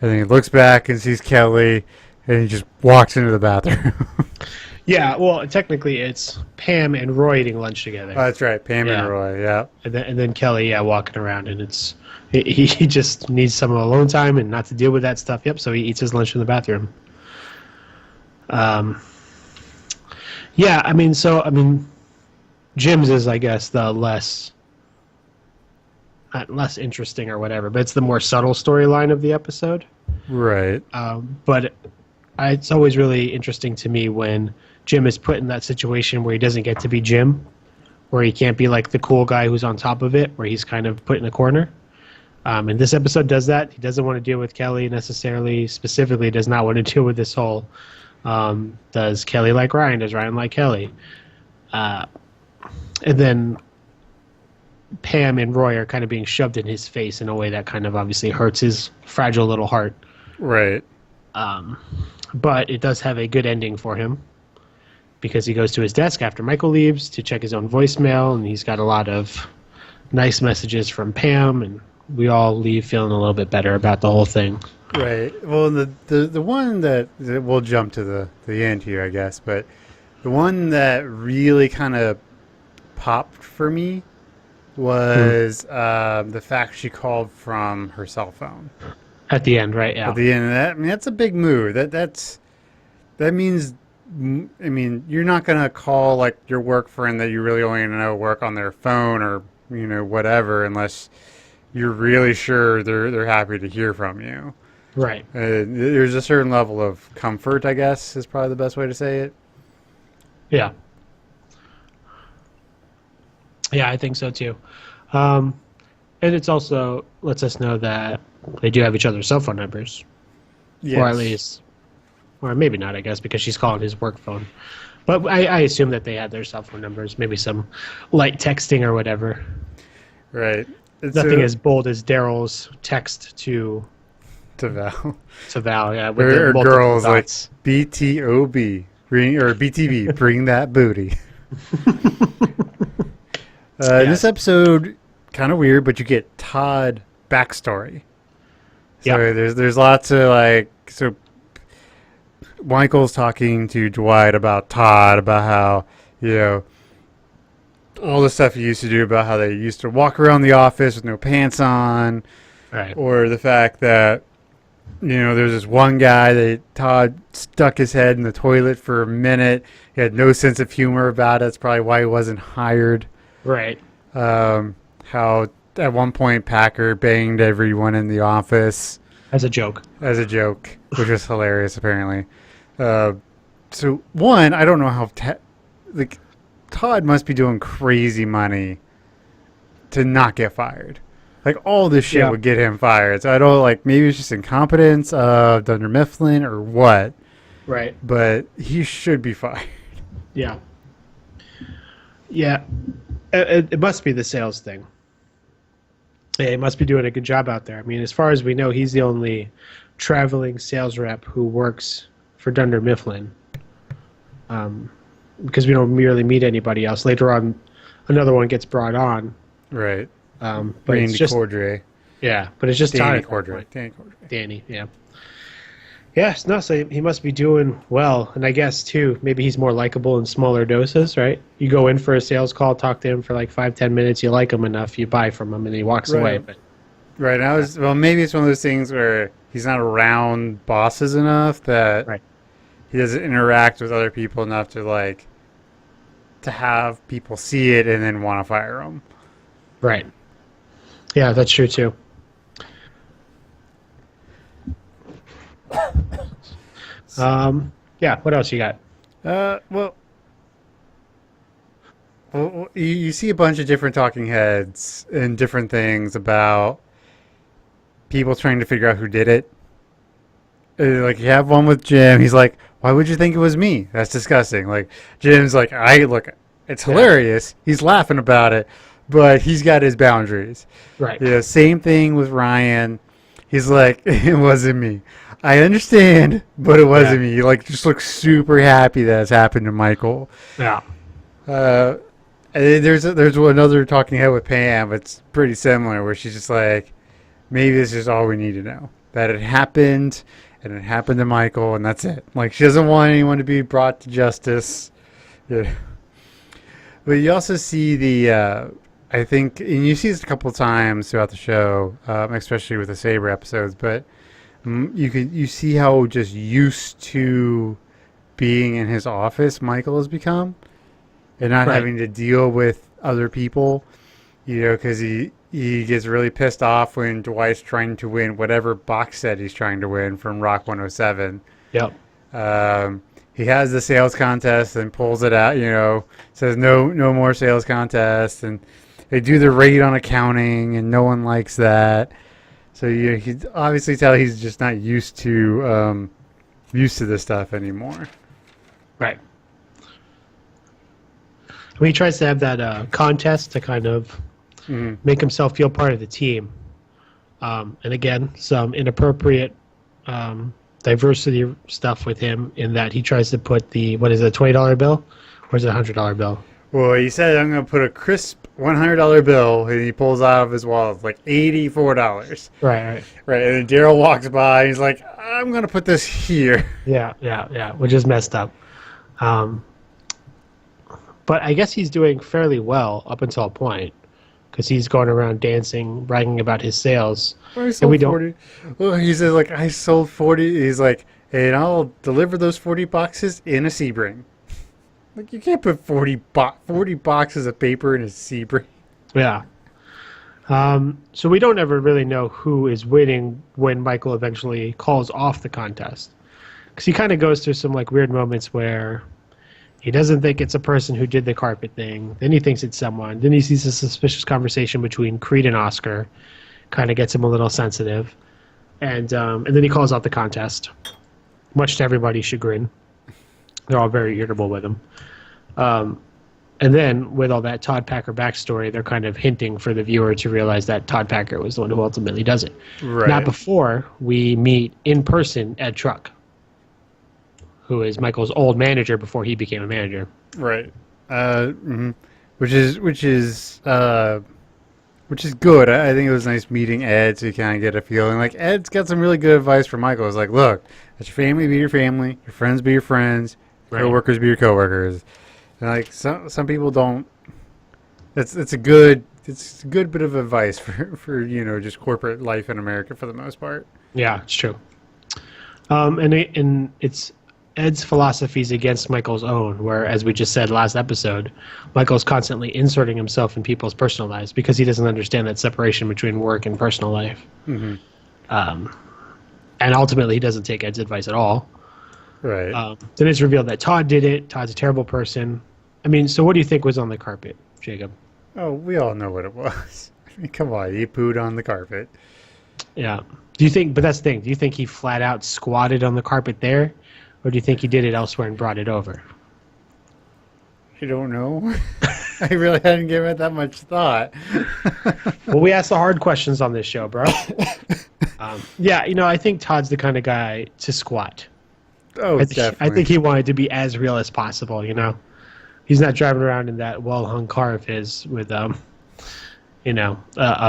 S7: and then he looks back and sees Kelly, and he just walks into the bathroom.
S6: Yeah, well, technically it's Pam and Roy eating lunch together.
S7: Oh, that's right, Pam and Roy. Yeah,
S6: and then Kelly, walking around, and it's. He just needs some alone time and not to deal with that stuff. Yep, so he eats his lunch in the bathroom. I mean, Jim's is, I guess, the less interesting or whatever, but it's the more subtle storyline of the episode.
S7: Right.
S6: But it's always really interesting to me when Jim is put in that situation where he doesn't get to be Jim, where he can't be like the cool guy who's on top of it, where he's kind of put in a corner. And this episode does that. He doesn't want to deal with Kelly necessarily. Specifically, does not want to deal with this whole does Kelly like Ryan? Does Ryan like Kelly? And then Pam and Roy are kind of being shoved in his face in a way that kind of obviously hurts his fragile little heart.
S7: Right.
S6: But it does have a good ending for him because he goes to his desk after Michael leaves to check his own voicemail, and he's got a lot of nice messages from Pam, and we all leave feeling a little bit better about the whole thing.
S7: Right. Well, the one that we'll jump to the end here, I guess, but the one that really kind of popped for me was the fact she called from her cell phone
S6: at the end, right? Yeah.
S7: At the end, that's a big move. That means, I mean, you're not gonna call like your work friend that you really only know work on their phone or whatever, unless you're really sure they're happy to hear from you.
S6: Right.
S7: There's a certain level of comfort, I guess, is probably the best way to say it.
S6: Yeah. Yeah, I think so too. And it's also lets us know that they do have each other's cell phone numbers.
S7: Yes.
S6: Or at least, or maybe not, I guess, because she's calling his work phone. But I assume that they had their cell phone numbers, maybe some light texting or whatever.
S7: Right.
S6: Nothing as bold as Daryl's text to
S7: Val.
S6: Yeah, with
S7: Or
S6: the multiple
S7: girls like
S6: dots.
S7: BTOB, or BTB, bring that booty. This episode, kind of weird, but you get Todd backstory. So
S6: Yeah.
S7: there's lots of so Michael's talking to Dwight about Todd, about how, all the stuff he used to do, about how they used to walk around the office with no pants on,
S6: Right.
S7: or the fact that, there's this one guy that Todd stuck his head in the toilet for a minute. He had no sense of humor about it. That's probably why he wasn't hired.
S6: Right.
S7: How at one point Packer banged everyone in the office
S6: As a joke.
S7: which was hilarious apparently. So one, I don't know how Todd must be doing crazy money to not get fired. Like all this shit would get him fired. So I don't maybe it's just incompetence of Dunder Mifflin or what.
S6: Right.
S7: But he should be fired.
S6: Yeah. Yeah. It must be the sales thing. Yeah, he must be doing a good job out there. I mean, as far as we know, he's the only traveling sales rep who works for Dunder Mifflin. Because we don't really meet anybody else. Later on, another one gets brought on.
S7: Right.
S6: But
S7: Randy
S6: it's just
S7: Cordray.
S6: yeah. But it's just
S7: Danny
S6: Todd.
S7: Cordray. Danny Cordray.
S6: Danny. Yeah. Yes. No. So he must be doing well, and I guess too. Maybe he's more likable in smaller doses, right? You go in for a sales call, talk to him for 5-10 minutes. You like him enough, you buy from him, and he walks away. But
S7: Right. Maybe it's one of those things where he's not around bosses enough that
S6: right.
S7: he doesn't interact with other people enough to to have people see it and then want to fire him.
S6: Right. Yeah, that's true too. Yeah. What else you got?
S7: Well, you see a bunch of different talking heads and different things about people trying to figure out who did it. You have one with Jim. He's like, "Why would you think it was me? That's disgusting." Jim's like, it's hilarious. He's laughing about it, but he's got his boundaries.
S6: Right.
S7: Yeah. Same thing with Ryan. He's like, "It wasn't me. I understand, but it wasn't me." He just looks super happy that it's happened to Michael.
S6: Yeah.
S7: And then there's another talking head with Pam. It's pretty similar, where she's just like, maybe this is all we need to know, that it happened, and it happened to Michael, and that's it. She doesn't want anyone to be brought to justice. Yeah. But you also see I think, and you see this a couple of times throughout the show, especially with the Saber episodes, but you see how just used to being in his office Michael has become, and not having to deal with other people, because he gets really pissed off when Dwight's trying to win whatever box set he's trying to win from Rock 107.
S6: Yep.
S7: He has the sales contest and pulls it out, says no more sales contests, and they do the rate on accounting, and no one likes that. So you can obviously tell he's just not used to this stuff anymore.
S6: Right. He tries to have that contest to kind of make himself feel part of the team. And again, some inappropriate diversity stuff with him in that he tries to put the, what is it, $20 bill? Or is it a $100 bill?
S7: Well, he said, "I'm going to put a crisp $100 bill," and he pulls out of his wallet $84.
S6: Right.
S7: Right, and then Daryl walks by, and he's like, "I'm going to put this here."
S6: Yeah, which is messed up. But I guess he's doing fairly well up until a point, because he's going around dancing, bragging about his sales.
S7: Well, and we 40. Well, he says, I sold 40. He's like, "And I'll deliver those 40 boxes in a Sebring." You can't put 40 boxes of paper in a Sebring.
S6: Yeah. So we don't ever really know who is winning when Michael eventually calls off the contest. Because he kind of goes through some like weird moments where he doesn't think it's a person who did the carpet thing. Then he thinks it's someone. Then he sees a suspicious conversation between Creed and Oscar. Kind of gets him a little sensitive. And then he calls off the contest, much to everybody's chagrin. They're all very irritable with him. And then, with all that Todd Packer backstory, they're kind of hinting for the viewer to realize that Todd Packer was the one who ultimately does it.
S7: Right.
S6: Not before we meet in person Ed Truck, who is Michael's old manager before he became a manager.
S7: Right. Which is good. I think it was nice meeting Ed to kind of get a feeling. Like, Ed's got some really good advice for Michael. It's like, look, let your family be your family, your friends be your friends,
S6: Right.
S7: coworkers be your coworkers. And like some people don't. It's a good bit of advice for just corporate life in America for the most part.
S6: Yeah, it's true. And it's Ed's philosophies against Michael's own, where, as we just said last episode, Michael's constantly inserting himself in people's personal lives because he doesn't understand that separation between work and personal life.
S7: Mm-hmm.
S6: And ultimately, he doesn't take Ed's advice at all.
S7: Right.
S6: Then it's revealed that Todd did it. Todd's a terrible person. I mean, so what do you think was on the carpet, Jacob?
S7: Oh, we all know what it was. I mean, come on, he pooed on the carpet.
S6: Yeah. Do you think? But that's the thing. Do you think he flat out squatted on the carpet there, or do you think he did it elsewhere and brought it over?
S7: I don't know. I really hadn't given it that much thought.
S6: Well, we ask the hard questions on this show, bro. Yeah, I think Todd's the kind of guy to squat.
S7: Oh, definitely.
S6: I think he wanted to be as real as possible, He's not driving around in that well-hung car of his with, a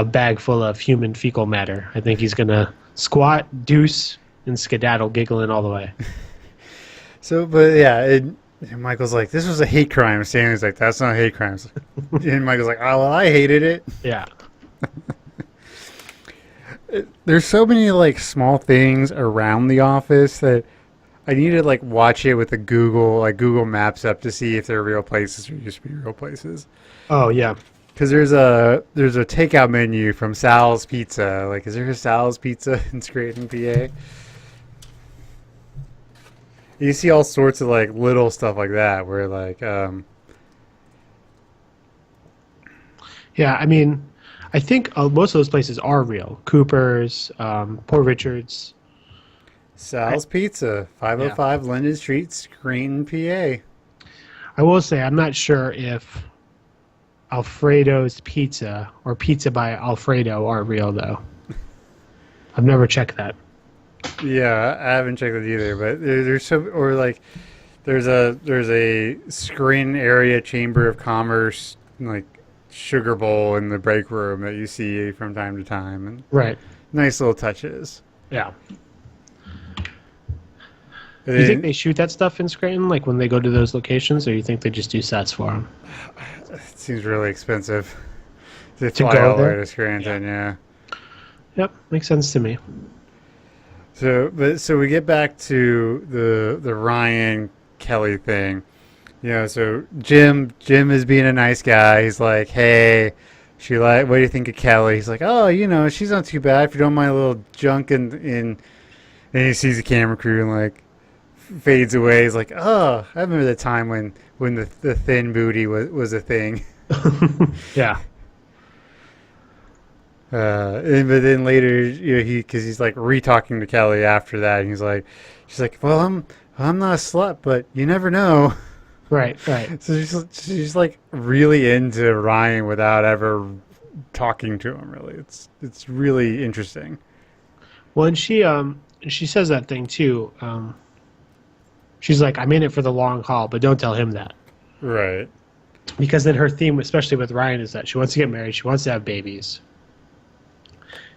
S6: bag full of human fecal matter. I think he's going to squat, deuce, and skedaddle, giggling all the way.
S7: So, but yeah, Michael's like, this was a hate crime. Stanley's like, that's not a hate crime. And Michael's like, oh, well, I hated it.
S6: Yeah.
S7: There's so many, like, small things around the office that I need to, like, watch it with the Google Maps up to see if they're real places or used to be real places.
S6: Oh, yeah.
S7: Because there's a takeout menu from Sal's Pizza. Like, is there a Sal's Pizza in Scranton, PA? You see all sorts of, like, little stuff like that where, like,
S6: Yeah, I mean, I think most of those places are real. Cooper's, Poor Richard's.
S7: Sal's Pizza, 505 Linden Street, Scranton, PA.
S6: I will say I'm not sure if Alfredo's Pizza or Pizza by Alfredo are real, though. I've never checked that.
S7: Yeah, I haven't checked it either, but there's some, or like there's a Scranton area Chamber of Commerce like sugar bowl in the break room that you see from time to time, and
S6: Right.
S7: nice little touches.
S6: Yeah.
S7: And
S6: Do you think
S7: then-
S6: they shoot that stuff in Scranton, like when they go to those locations, or you think they just do sets for them?
S7: It seems really expensive to
S6: To
S7: fly
S6: go
S7: all the way
S6: there?
S7: to Scranton. Yeah.
S6: Yep, makes sense to me.
S7: So we get back to the Ryan Kelly thing. So Jim is being a nice guy. He's like, hey, what do you think of Kelly? He's like, oh, she's not too bad if you don't mind a little junk in. And he sees the camera crew and like fades away. He's like, oh, I remember the time when the thin booty was a thing.
S6: Yeah.
S7: But then later, because he's like re-talking to Kelly after that, and she's like, well, I'm not a slut, but you never know.
S6: Right.
S7: So she's like really into Ryan without ever talking to him. Really, it's really interesting.
S6: Well, and she says that thing too. She's like, I'm in it for the long haul, but don't tell him that.
S7: Right.
S6: Because then her theme, especially with Ryan, is that she wants to get married, she wants to have babies.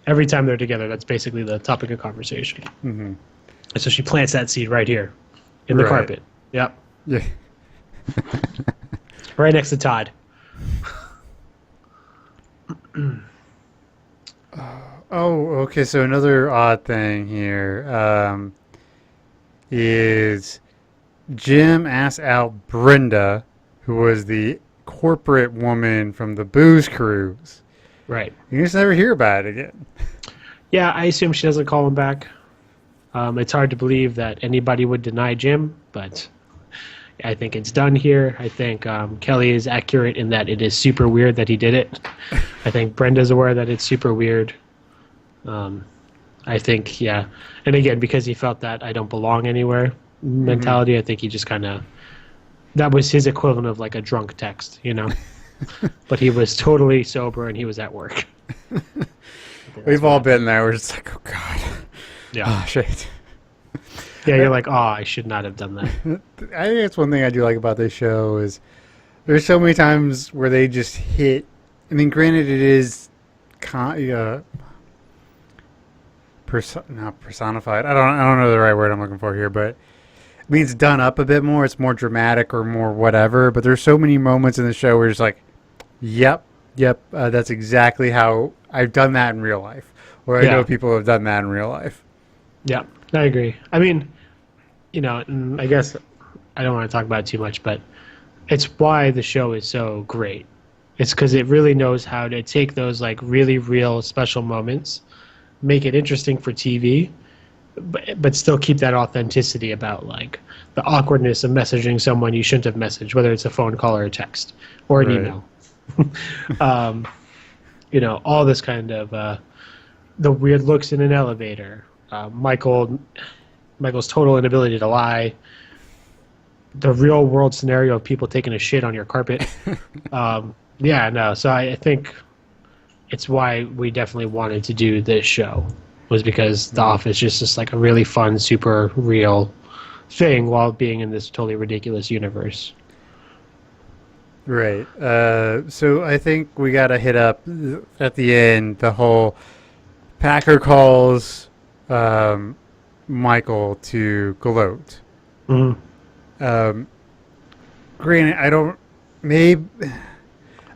S6: Every time they're together, that's basically the topic of conversation.
S7: Mm-hmm.
S6: And so she plants that seed right here in the
S7: Right.
S6: carpet. Yep.
S7: Yeah.
S6: Right next to Todd.
S7: Oh, okay. So another odd thing here is Jim asked out Brenda, who was the corporate woman from the booze cruise,
S6: Right.
S7: You just never hear about it again.
S6: Yeah, I assume she doesn't call him back. It's hard to believe that anybody would deny Jim, but I think it's done here. I think Kelly is accurate in that it is super weird that he did it. I think Brenda's aware that it's super weird. I think, yeah. And again, because he felt that I don't belong anywhere mentality, I think he just kind of... That was his equivalent of like a drunk text, you know? But he was totally sober and he was at work.
S7: We've all been there. We're just like, oh, God.
S6: Yeah.
S7: Oh, shit.
S6: Yeah, you're like, oh, I should not have done that.
S7: I think that's one thing I do like about this show is there's so many times where they just hit. I mean, granted, it is not personified. I don't know the right word I'm looking for here, but I mean, it's done up a bit more. It's more dramatic or more whatever. But there's so many moments in the show where it's like, yep, that's exactly how I've done that in real life, or I know people have done that in real life.
S6: Yeah, I agree. I mean, you know, I guess I don't want to talk about it too much, but it's why the show is so great. It's because it really knows how to take those like really real special moments, make it interesting for TV, but still keep that authenticity about like the awkwardness of messaging someone you shouldn't have messaged, whether it's a phone call or a text or an email. You know, all this kind of the weird looks in an elevator. Michael's total inability to lie, the real world scenario of people taking a shit on your carpet. So I think it's why we definitely wanted to do this show, was because The Office is just like a really fun, super real thing while being in this totally ridiculous universe.
S7: Right. So I think we got to hit up at the end the whole Packer calls Michael to gloat. Granted, I don't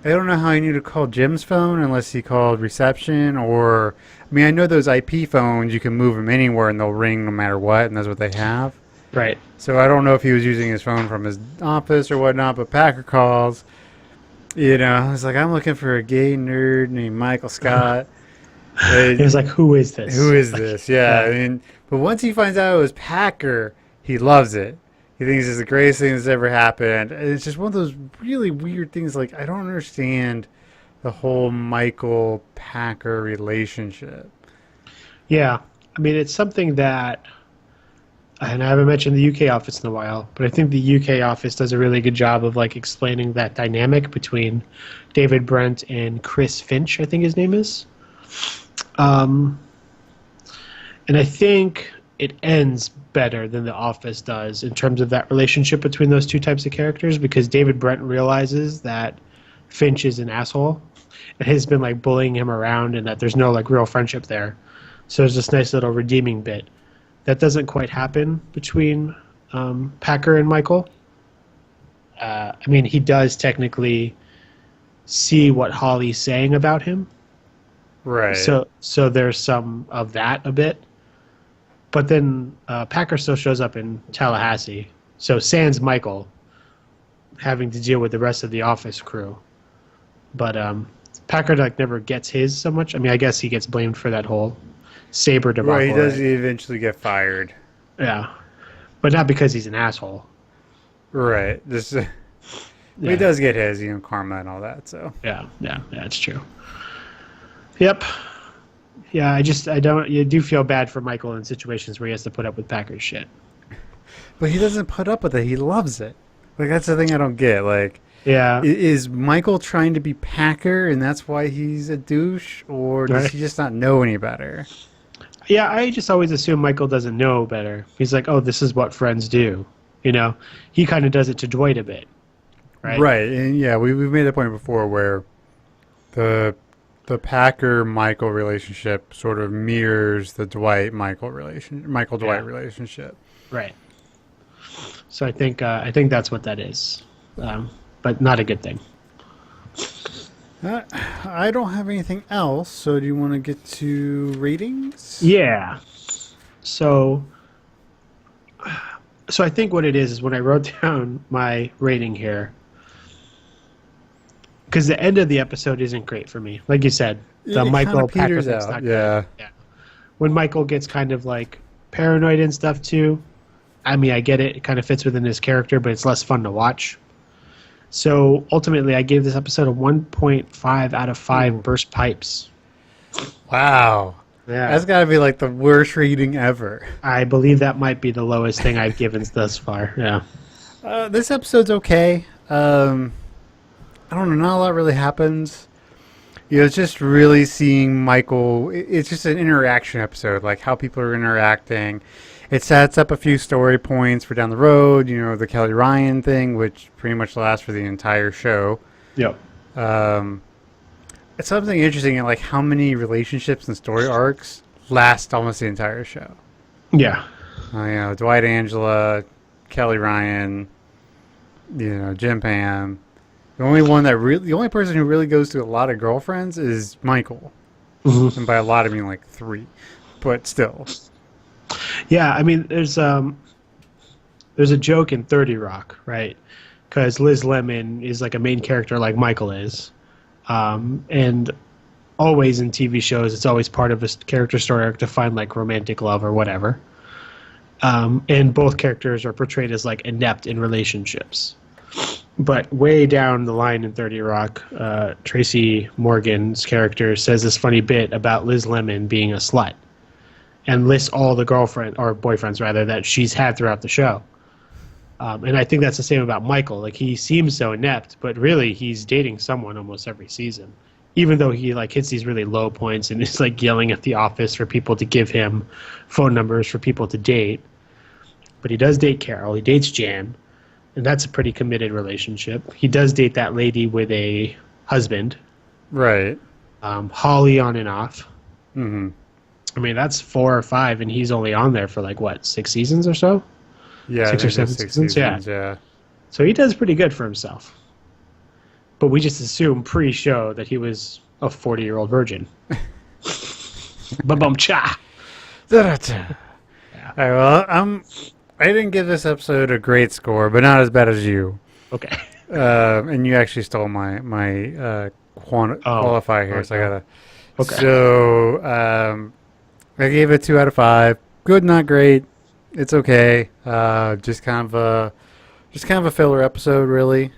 S7: know how I knew to call Jim's phone unless he called reception, or I mean, I know those IP phones, you can move them anywhere and they'll ring no matter what, and that's what they have.
S6: Right.
S7: So I don't know if he was using his phone from his office or whatnot, but Packer calls. You know, I was like, I'm looking for a gay nerd named Michael Scott.
S6: He was like, who is this?
S7: Who is this? Yeah, I mean, but once he finds out it was Packer, he loves it. He thinks it's the greatest thing that's ever happened. And it's just one of those really weird things. Like, I don't understand the whole Michael Packer relationship.
S6: Yeah. I mean, it's something that, and I haven't mentioned the UK office in a while, but I think the UK office does a really good job of like explaining that dynamic between David Brent and Chris Finch, I think his name is. And I think it ends better than The Office does in terms of that relationship between those two types of characters, because David Brent realizes that Finch is an asshole and has been like bullying him around, and that there's no like real friendship there. So there's this nice little redeeming bit that doesn't quite happen between Packer and Michael. I mean, he does technically see what Holly's saying about him.
S7: Right.
S6: So there's some of that a bit. But then Packer still shows up in Tallahassee. So sans Michael having to deal with the rest of the office crew. But Packer like never gets his so much. I mean, I guess he gets blamed for that whole Saber debacle.
S7: Right, he does eventually get fired.
S6: Yeah. But not because he's an asshole.
S7: Right. Just, he does get his, you know, karma and all that, so.
S6: Yeah, it's true. Yep. Yeah, you do feel bad for Michael in situations where he has to put up with Packer's shit.
S7: But he doesn't put up with it. He loves it. Like, that's the thing I don't get. Like,
S6: yeah,
S7: is Michael trying to be Packer and that's why he's a douche? Or does he just not know any better?
S6: Yeah, I just always assume Michael doesn't know better. He's like, oh, this is what friends do. You know, he kind of does it to Dwight a bit. Right.
S7: Right. And yeah, we've made that point before where the Packer-Michael relationship sort of mirrors the Dwight-Michael Dwight relationship.
S6: Right. So I think that's what that is, but not a good thing.
S7: I don't have anything else, so do you want to get to ratings?
S6: Yeah. So I think what it is when I wrote down my rating here, because the end of the episode isn't great for me. Like you said, the
S7: It
S6: Michael
S7: kinda peters
S6: Packer thing's
S7: out.
S6: not
S7: Yeah.
S6: great. Yeah. When Michael gets kind of like paranoid and stuff too, I mean, I get it. It kind of fits within his character, but it's less fun to watch. So ultimately, I gave this episode a 1.5 out of 5 burst pipes.
S7: Wow.
S6: Yeah.
S7: That's got to be like the worst reading ever.
S6: I believe that might be the lowest thing I've given thus far. Yeah.
S7: This episode's okay. I don't know, not a lot really happens. You know, it's just really seeing Michael. It's just an interaction episode, like how people are interacting. It sets up a few story points for down the road. You know, the Kelly Ryan thing, which pretty much lasts for the entire show.
S6: Yep.
S7: It's something interesting in like how many relationships and story arcs last almost the entire show.
S6: Yeah.
S7: You know, Dwight, Angela, Kelly Ryan, you know, Jim Pam. The only person who really goes through a lot of girlfriends is Michael, and by a lot I mean like 3, but still.
S6: Yeah, I mean, there's a joke in 30 Rock, right? Because Liz Lemon is like a main character like Michael is. And always in TV shows, it's always part of a character story arc to find like romantic love or whatever. And both characters are portrayed as like inept in relationships. But way down the line in 30 Rock, Tracy Morgan's character says this funny bit about Liz Lemon being a slut and lists all the boyfriends rather, that she's had throughout the show. And I think that's the same about Michael. Like, he seems so inept, but really he's dating someone almost every season. Even though he like hits these really low points and is like yelling at the office for people to give him phone numbers for people to date. But he does date Carol. He dates Jan. And that's a pretty committed relationship. He does date that lady with a husband.
S7: Right.
S6: Holly on and off.
S7: Mm-hmm.
S6: I mean, that's 4 or 5, and he's only on there for like, what, 6 seasons or so?
S7: Yeah,
S6: 6 or 7 seasons?
S7: Yeah.
S6: So he does pretty good for himself. But we just assume pre-show that he was a 40-year-old virgin. Ba-bum cha!
S7: Da-da-da. All right, well, I didn't give this episode a great score, but not as bad as you.
S6: Okay.
S7: And you actually stole my qualifier here, so I gotta.
S6: Okay.
S7: So I gave it 2 out of 5. Good, not great. It's okay. Just kind of a filler episode, really.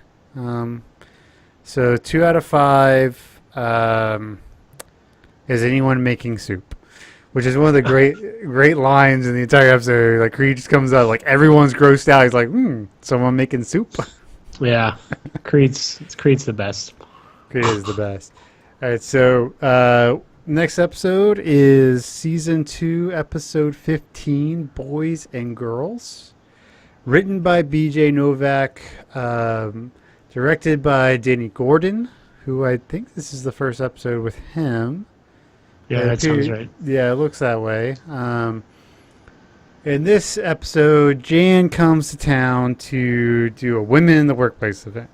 S7: So 2 out of 5. Is anyone making soup? Which is one of the great lines in the entire episode. Like, Creed just comes out, like, everyone's grossed out. He's like, someone making soup?
S6: Yeah. Creed's the best.
S7: Creed is the best. All right, so next episode is Season 2, Episode 15, Boys and Girls. Written by B.J. Novak. Directed by Danny Gordon, who I think this is the first episode with him.
S6: Yeah, that sounds right.
S7: Yeah, it looks that way. In this episode, Jan comes to town to do a Women in the Workplace event.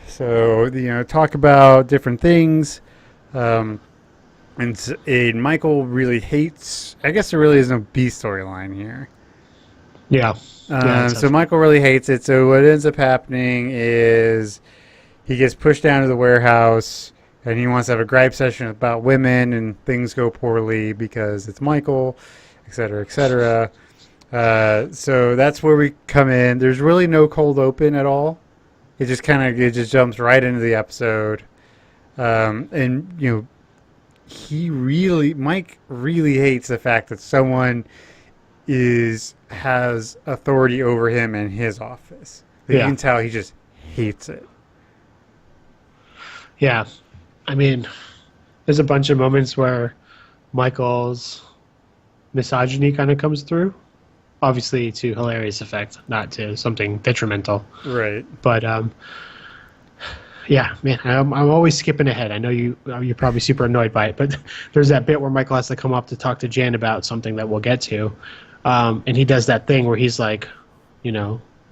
S7: So, talk about different things. And Michael really hates... I guess there really is no B storyline here.
S6: Yeah.
S7: So Michael really hates it. So what ends up happening is he gets pushed down to the warehouse... And he wants to have a gripe session about women, and things go poorly because it's Michael, et cetera, et cetera. So that's where we come in. There's really no cold open at all. It just jumps right into the episode. And Mike really hates the fact that someone has authority over him in his office. You can tell he just hates it.
S6: Yeah. I mean, there's a bunch of moments where Michael's misogyny kind of comes through. Obviously to hilarious effect, not to something detrimental.
S7: Right.
S6: But, yeah, man, I'm always skipping ahead. I know you're probably super annoyed by it, but there's that bit where Michael has to come up to talk to Jan about something that we'll get to. And he does that thing where he's like,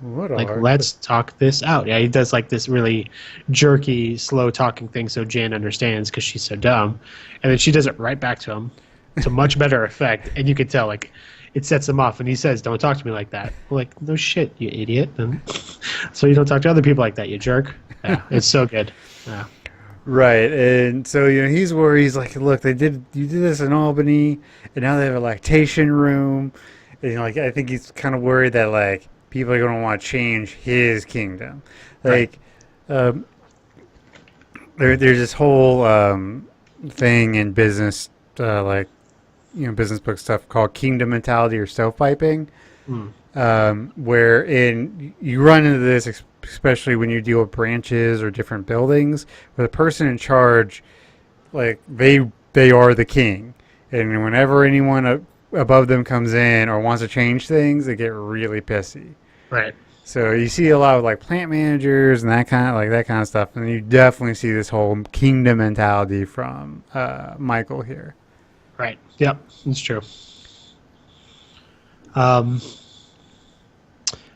S6: let's talk this out. Yeah, he does like this really jerky, slow talking thing so Jan understands because she's so dumb. And then she does it right back to him to much better effect. And you can tell, like, it sets him off. And he says, don't talk to me like that. We're like, no shit, you idiot. And so you don't talk to other people like that, you jerk. Yeah, it's so good. Yeah.
S7: Right, and so he's worried. He's like, "Look, you did this in Albany, and now they have a lactation room." And like, I think he's kind of worried that like people are going to want to change his kingdom. Like, there's this whole thing in business, like business book stuff called kingdom mentality or stovepiping, wherein you run into this, especially when you deal with branches or different buildings, where the person in charge, like they are the king, and whenever anyone above them comes in or wants to change things, they get really pissy.
S6: Right.
S7: So you see a lot of like plant managers and that kind of stuff, and you definitely see this whole kingdom mentality from Michael here.
S6: Right. Yep. That's true.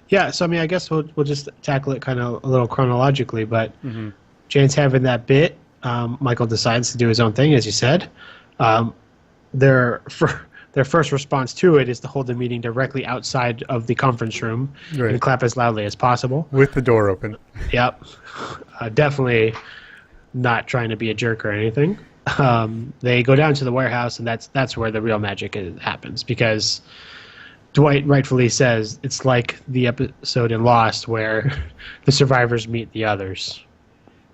S6: Yeah. So I mean, I guess we'll just tackle it kind of a little chronologically. But Jane's having that bit. Michael decides to do his own thing, as you said. Their first response to it is to hold the meeting directly outside of the conference room and clap as loudly as possible.
S7: With the door open.
S6: Yep. Definitely not trying to be a jerk or anything. They go down to the warehouse, and that's where the real magic happens, because Dwight rightfully says it's like the episode in Lost where the survivors meet the others.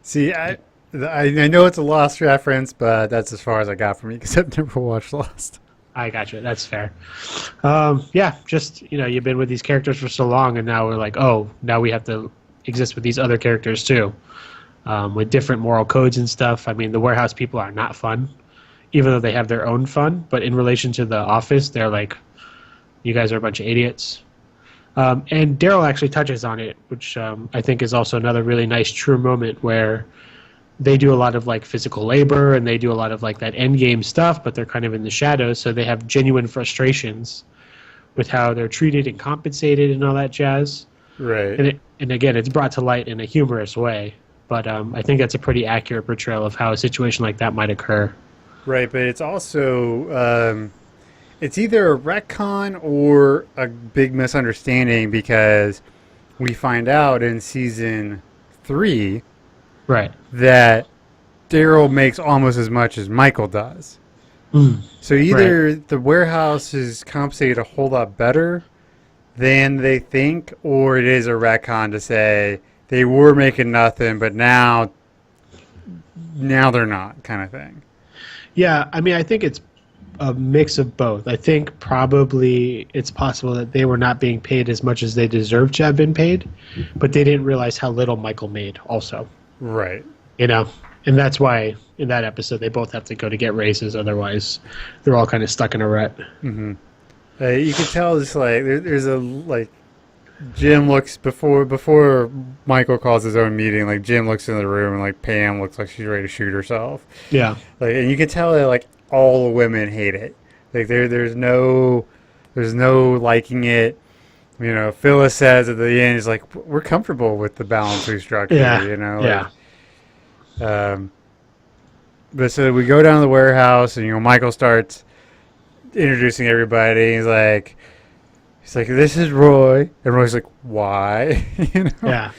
S7: See, I know it's a Lost reference, but that's as far as I got from you because I've never watched Lost.
S6: I got you. That's fair. Yeah, just, you've been with these characters for so long, and now we're like, oh, now we have to exist with these other characters too, with different moral codes and stuff. I mean, the warehouse people are not fun, even though they have their own fun. But in relation to the office, they're like, you guys are a bunch of idiots. And Daryl actually touches on it, which I think is also another really nice, true moment where they do a lot of like physical labor and they do a lot of like that end game stuff, but they're kind of in the shadows, so they have genuine frustrations with how they're treated and compensated and all that jazz.
S7: Right.
S6: And again, it's brought to light in a humorous way, but I think that's a pretty accurate portrayal of how a situation like that might occur.
S7: Right, but it's also it's either a retcon or a big misunderstanding, because we find out in season 3 that Daryl makes almost as much as Michael does. So either the warehouse is compensated a whole lot better than they think, or it is a retcon to say they were making nothing, but now they're not, kind of thing.
S6: Yeah, I mean, I think it's a mix of both. I think probably it's possible that they were not being paid as much as they deserved to have been paid, but they didn't realize how little Michael made also.
S7: Right.
S6: And that's why in that episode they both have to go to get raises, otherwise they're all kind of stuck in a rut.
S7: Mm-hmm. You can tell it's like there's a like Jim looks before Michael calls his own meeting, like Jim looks in the room and like Pam looks like she's ready to shoot herself.
S6: Yeah.
S7: Like, and you can tell that like all the women hate it. Like there's no liking it. Phyllis says at the end, he's like, we're comfortable with the balance we struck here, but so we go down to the warehouse, and Michael starts introducing everybody. He's like, this is Roy, and Roy's like, why?
S6: Yeah.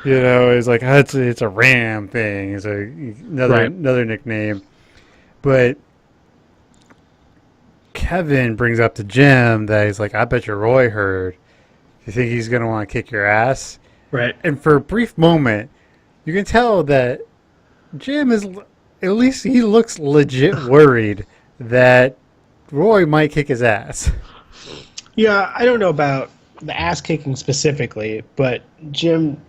S7: It's like, it's a Ram thing. It's another nickname, but Kevin brings up to Jim that he's like, I bet you Roy heard. You think he's going to want to kick your ass?
S6: Right.
S7: And for a brief moment, you can tell that Jim is, at least he looks legit worried that Roy might kick his ass.
S6: Yeah, I don't know about the ass kicking specifically, but Jim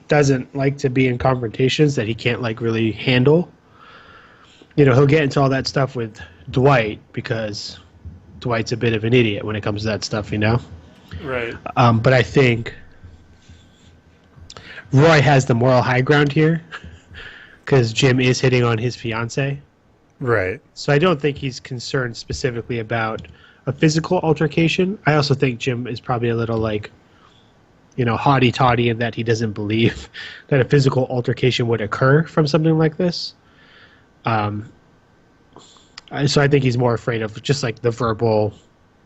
S6: doesn't like to be in confrontations that he can't like really handle. He'll get into all that stuff with Dwight because Dwight's a bit of an idiot when it comes to that stuff, Right. But I think Roy has the moral high ground here because Jim is hitting on his fiance.
S7: Right.
S6: So I don't think he's concerned specifically about a physical altercation. I also think Jim is probably a little like, haughty-taughty in that he doesn't believe that a physical altercation would occur from something like this. So I think he's more afraid of just like the verbal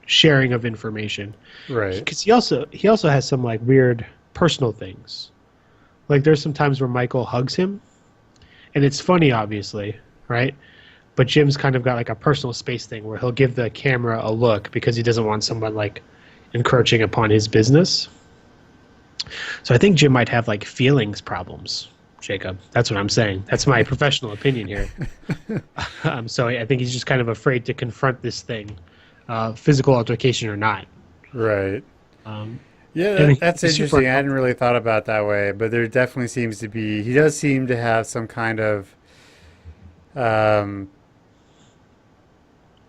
S6: sharing of information.
S7: Right.
S6: Because he also has some like weird personal things. Like there's some times where Michael hugs him, and it's funny, obviously, right? But Jim's kind of got like a personal space thing where he'll give the camera a look because he doesn't want someone like encroaching upon his business. So I think Jim might have like feelings problems, Jacob. That's what I'm saying. That's my professional opinion here. So I think he's just kind of afraid to confront this thing, physical altercation or not.
S7: Right.
S6: Um,
S7: Yeah,
S6: and
S7: that's
S6: he's super-
S7: interesting. I hadn't really thought about it that way, but there definitely seems to be. He does seem to have some kind of.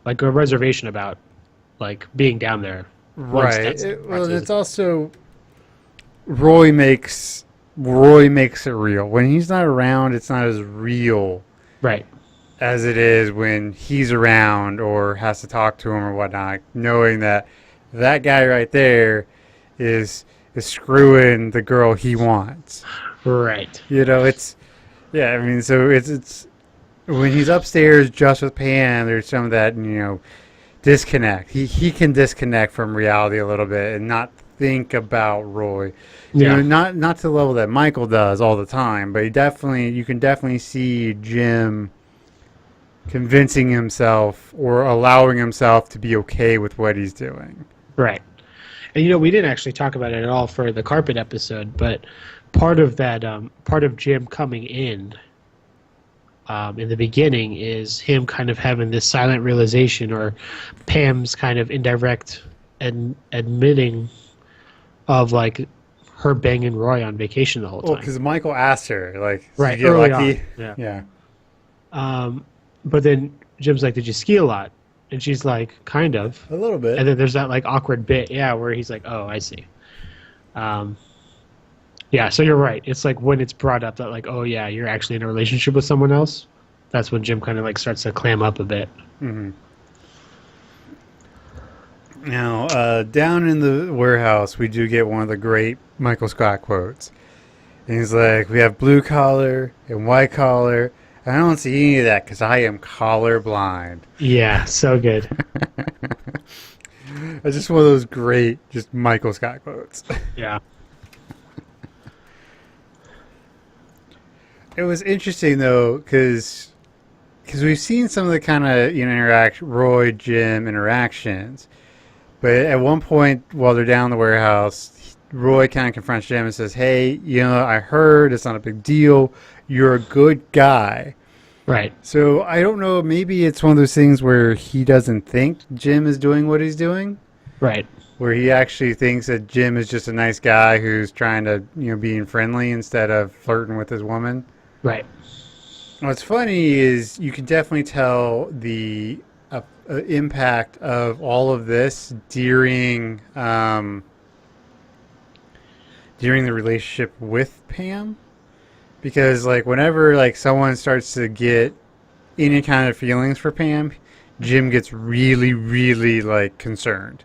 S6: Like a reservation about like being down there. once
S7: Right.
S6: that's
S7: Well, it's also Roy makes it real. When he's not around, it's not as real
S6: right.
S7: as it is when he's around or has to talk to him or whatnot, knowing that that guy right there is screwing the girl he wants.
S6: Right.
S7: You know, it's yeah. I mean, so it's when he's upstairs just with Pam. There's some of that disconnect. He can disconnect from reality a little bit and not think about Roy.
S6: Yeah.
S7: Not to the level that Michael does all the time, but you can definitely see Jim convincing himself or allowing himself to be okay with what he's doing.
S6: Right. And we didn't actually talk about it at all for the carpet episode, but part of that, part of Jim coming in the beginning is him kind of having this silent realization, or Pam's kind of indirect and admitting of like her banging Roy on vacation the whole time.
S7: Well, because Michael asked her, like,
S6: Right,
S7: did you get
S6: early
S7: lucky?
S6: on.
S7: Yeah.
S6: But then Jim's like, "Did you ski a lot?" And she's like, "Kind of."
S7: A little bit.
S6: And then there's that like awkward bit, where he's like, "Oh, I see." Yeah, so you're right. It's like when it's brought up that like, "Oh yeah, you're actually in a relationship with someone else." That's when Jim kind of like starts to clam up a bit.
S7: Mm-hmm. Now, down in the warehouse, we do get one of the great Michael Scott quotes. And he's like, "We have blue collar and white collar. I don't see any of that because I am collar blind."
S6: Yeah, so good.
S7: It's just one of those great, just Michael Scott quotes.
S6: Yeah.
S7: It was interesting though, because we've seen some of the kind of Roy Jim interactions, but at one point while they're down in the warehouse, Roy kind of confronts Jim and says, "Hey, I heard it's not a big deal. You're a good guy."
S6: Right.
S7: So I don't know. Maybe it's one of those things where he doesn't think Jim is doing what he's doing.
S6: Right.
S7: Where he actually thinks that Jim is just a nice guy who's trying to, being friendly instead of flirting with his woman.
S6: Right.
S7: What's funny is you can definitely tell the impact of all of this during the relationship with Pam, because like whenever like someone starts to get any kind of feelings for Pam, Jim gets really, really like concerned.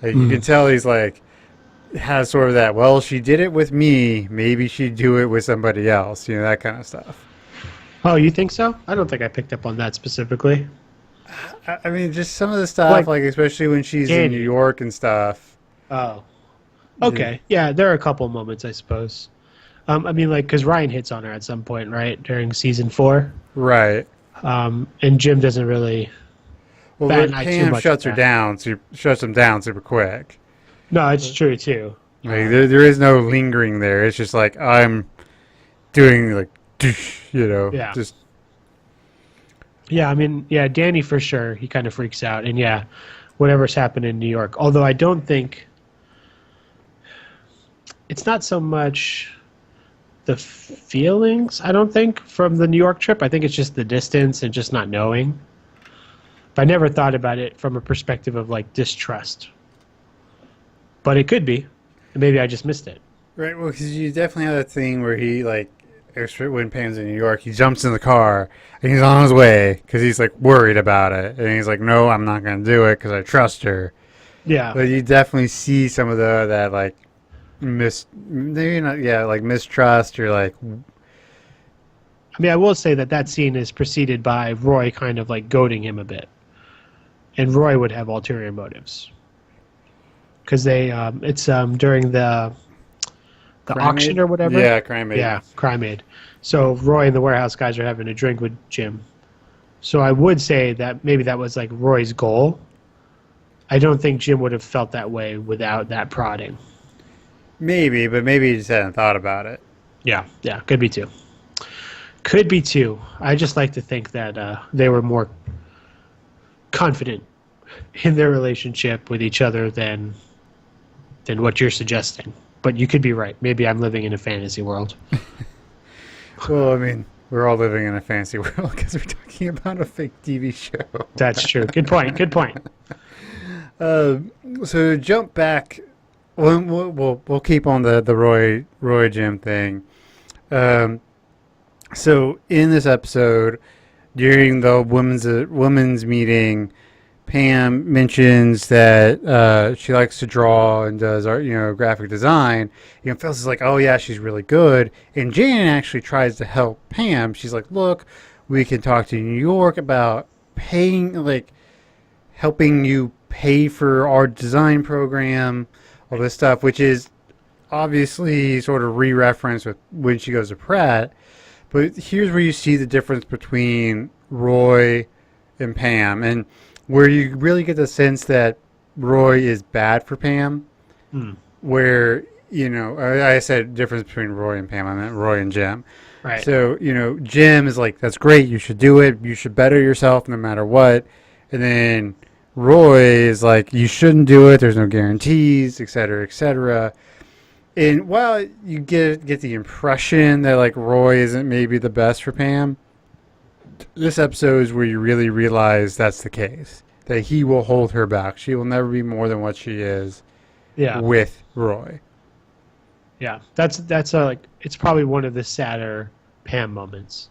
S7: Like, you can tell he's like has sort of that. Well, she did it with me. Maybe she'd do it with somebody else. That kind of stuff.
S6: Oh, you think so? I don't think I picked up on that specifically.
S7: I mean, just some of the stuff, like especially when she's in New York and stuff.
S6: Oh. Okay. Yeah, there are a couple moments, I suppose. I mean, like, because Ryan hits on her at some point, right, during season 4.
S7: Right.
S6: And Jim doesn't really.
S7: Well, but Pam shuts him down super quick.
S6: No, it's true too.
S7: Like, there is no lingering there. It's just like I'm doing like,
S6: Yeah.
S7: just.
S6: Yeah, I mean, Danny for sure. He kind of freaks out, and whatever's happened in New York. Although I don't think it's not so much the feelings. I don't think from the New York trip. I think it's just the distance and just not knowing. But I never thought about it from a perspective of like distrust. But it could be. Maybe I just missed it.
S7: Right. Well, because you definitely have that thing where he like. When Pam's in New York, he jumps in the car and he's on his way because he's like worried about it, and he's like, "No, I'm not going to do it because I trust her."
S6: Yeah,
S7: but you definitely see some of that like like mistrust or like.
S6: I mean, I will say that scene is preceded by Roy kind of like goading him a bit, and Roy would have ulterior motives because it's during the the
S7: Crime
S6: auction
S7: Aid?
S6: or whatever.
S7: Yeah, Crime Aid.
S6: Yeah, Crime Aid. So Roy and the warehouse guys are having a drink with Jim. So I would say that maybe that was like Roy's goal. I don't think Jim would have felt that way without that prodding.
S7: Maybe, but maybe he just hadn't thought about it.
S6: Yeah, could be too. Could be too. I just like to think that they were more confident in their relationship with each other than what you're suggesting. But you could be right. Maybe I'm living in a fantasy world.
S7: Well, I mean, we're all living in a fancy world because we're talking about a fake TV show.
S6: That's true. Good point. Good point.
S7: So to jump back, we'll keep on the Roy Jim thing. So in this episode, during the women's meeting, Pam mentions that she likes to draw and does art, graphic design. Phyllis is like, "Oh yeah, she's really good." And Jan actually tries to help Pam. She's like, "Look, we can talk to New York about helping you pay for our design program, all this stuff," which is obviously sort of re-referenced with when she goes to Pratt. But here's where you see the difference between Roy and Pam, and where you really get the sense that Roy is bad for Pam. Where, I said difference between Roy and Pam, I meant Roy and Jim.
S6: Right.
S7: So, Jim is like, "That's great, you should do it, you should better yourself no matter what." And then Roy is like, "You shouldn't do it, there's no guarantees, etc., etc." And while you get the impression that like Roy isn't maybe the best for Pam, this episode is where you really realize that's the case. That he will hold her back. She will never be more than what she is.
S6: Yeah.
S7: With Roy.
S6: Yeah. That's it's probably one of the sadder Pam moments.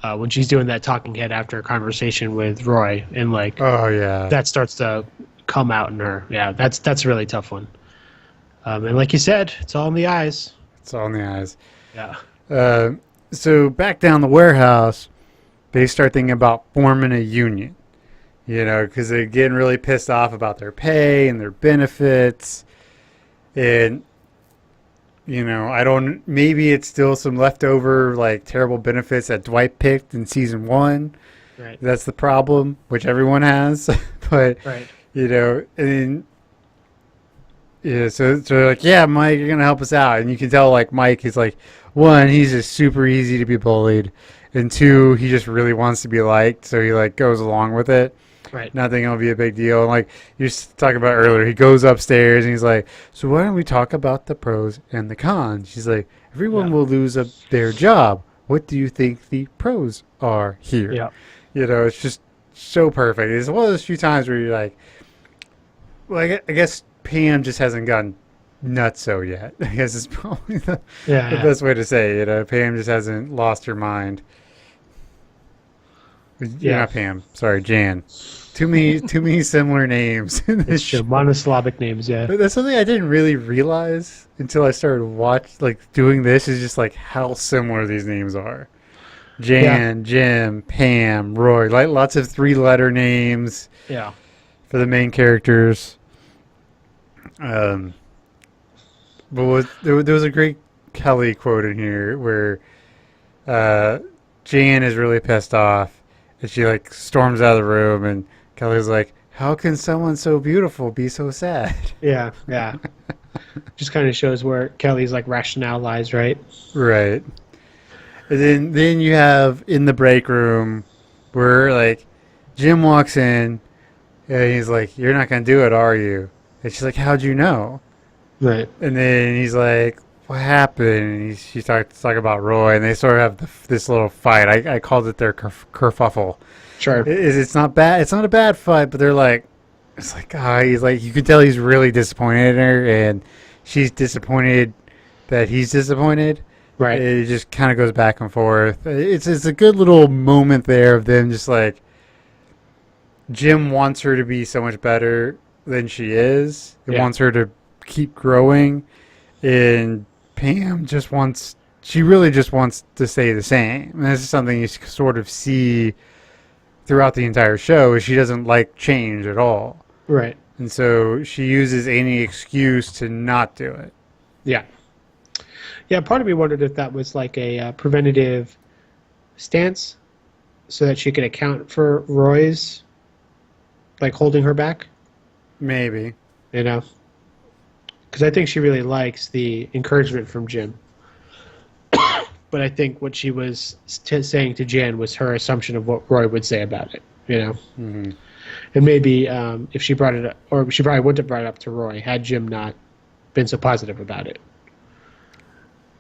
S6: When she's doing that talking head after a conversation with Roy, and
S7: oh yeah,
S6: that starts to come out in her. Yeah, that's a really tough one. And like you said, it's all in the eyes.
S7: It's all in the eyes.
S6: Yeah.
S7: So back down the warehouse, they start thinking about forming a union. Because they're getting really pissed off about their pay and their benefits, and maybe it's still some leftover terrible benefits that Dwight picked in season 1.
S6: Right.
S7: That's the problem, which everyone has. But
S6: Right.
S7: and so they're like, "Yeah, Mike, you're gonna help us out." And you can tell Mike is one, he's just super easy to be bullied, and 2, he just really wants to be liked, so he goes along with it.
S6: Right.
S7: Nothing will be a big deal. And you were talking about earlier, he goes upstairs and he's like, "So why don't we talk about the pros and the cons?" She's like, "Everyone will lose their job. What do you think the pros are here?"
S6: Yeah.
S7: It's just so perfect. It's one of those few times where you're like, well, I guess Pam just hasn't gone nutso yet. I guess it's probably the best way to say it. Pam just hasn't lost her mind. Yeah, not Pam. Sorry, Jan. Too many similar names.
S6: It's true. Monosyllabic names, yeah.
S7: But that's something I didn't really realize until I started doing this, is just how similar these names are. Jan, Jim, Pam, Roy. Lots of 3-letter names.
S6: Yeah.
S7: For the main characters. But there was a great Kelly quote in here where Jan is really pissed off. And she storms out of the room, and Kelly's like, "How can someone so beautiful be so sad?"
S6: Yeah. Just kind of shows where Kelly's rationale lies, right?
S7: Right. And then you have in the break room where Jim walks in, and he's like, "You're not gonna do it, are you?" And she's like, "How'd you know?"
S6: Right.
S7: And then he's like, "What happened?" And she starts to talk about Roy, and they sort of have this little fight. I called it their kerfuffle.
S6: Sure.
S7: It's not bad. It's not a bad fight, but they're he's you can tell he's really disappointed in her, and she's disappointed that he's disappointed.
S6: Right.
S7: It just kind of goes back and forth. It's a good little moment there of them just Jim wants her to be so much better than she is. He wants her to keep growing, and Pam she really just wants to stay the same. And this is something you sort of see throughout the entire show, is she doesn't like change at all.
S6: Right.
S7: And so she uses any excuse to not do it.
S6: Yeah. Yeah, part of me wondered if that was like a preventative stance so that she could account for Roy's, like, holding her back,
S7: Maybe.
S6: you know? Because I think she really likes the encouragement from Jim. But I think what she was saying to Jan was her assumption of what Roy would say about it, you know?
S7: Mm-hmm.
S6: And maybe if she brought it up, or she probably wouldn't have brought it up to Roy had Jim not been so positive about it.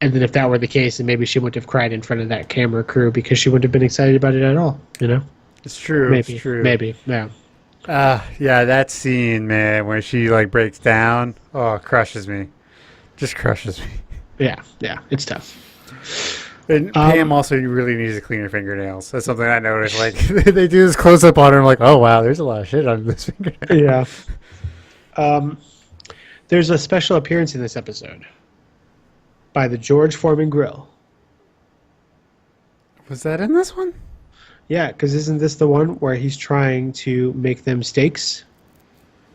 S6: And then if that were the case, then maybe she wouldn't have cried in front of that camera crew because she wouldn't have been excited about it at all, you know?
S7: It's true.
S6: Maybe,
S7: It's true.
S6: maybe, yeah.
S7: Yeah, that scene, man, where she like breaks down. Oh, it crushes me. Just crushes me.
S6: Yeah, it's tough.
S7: And Pam also really needs to clean her fingernails. That's something I noticed. Like they do this close up on her. I'm like, oh wow, there's a lot of shit on this fingernail.
S6: Yeah. There's a special appearance in this episode by the George Foreman Grill.
S7: Was that in this one?
S6: Yeah, because isn't this the one where he's trying to make them steaks?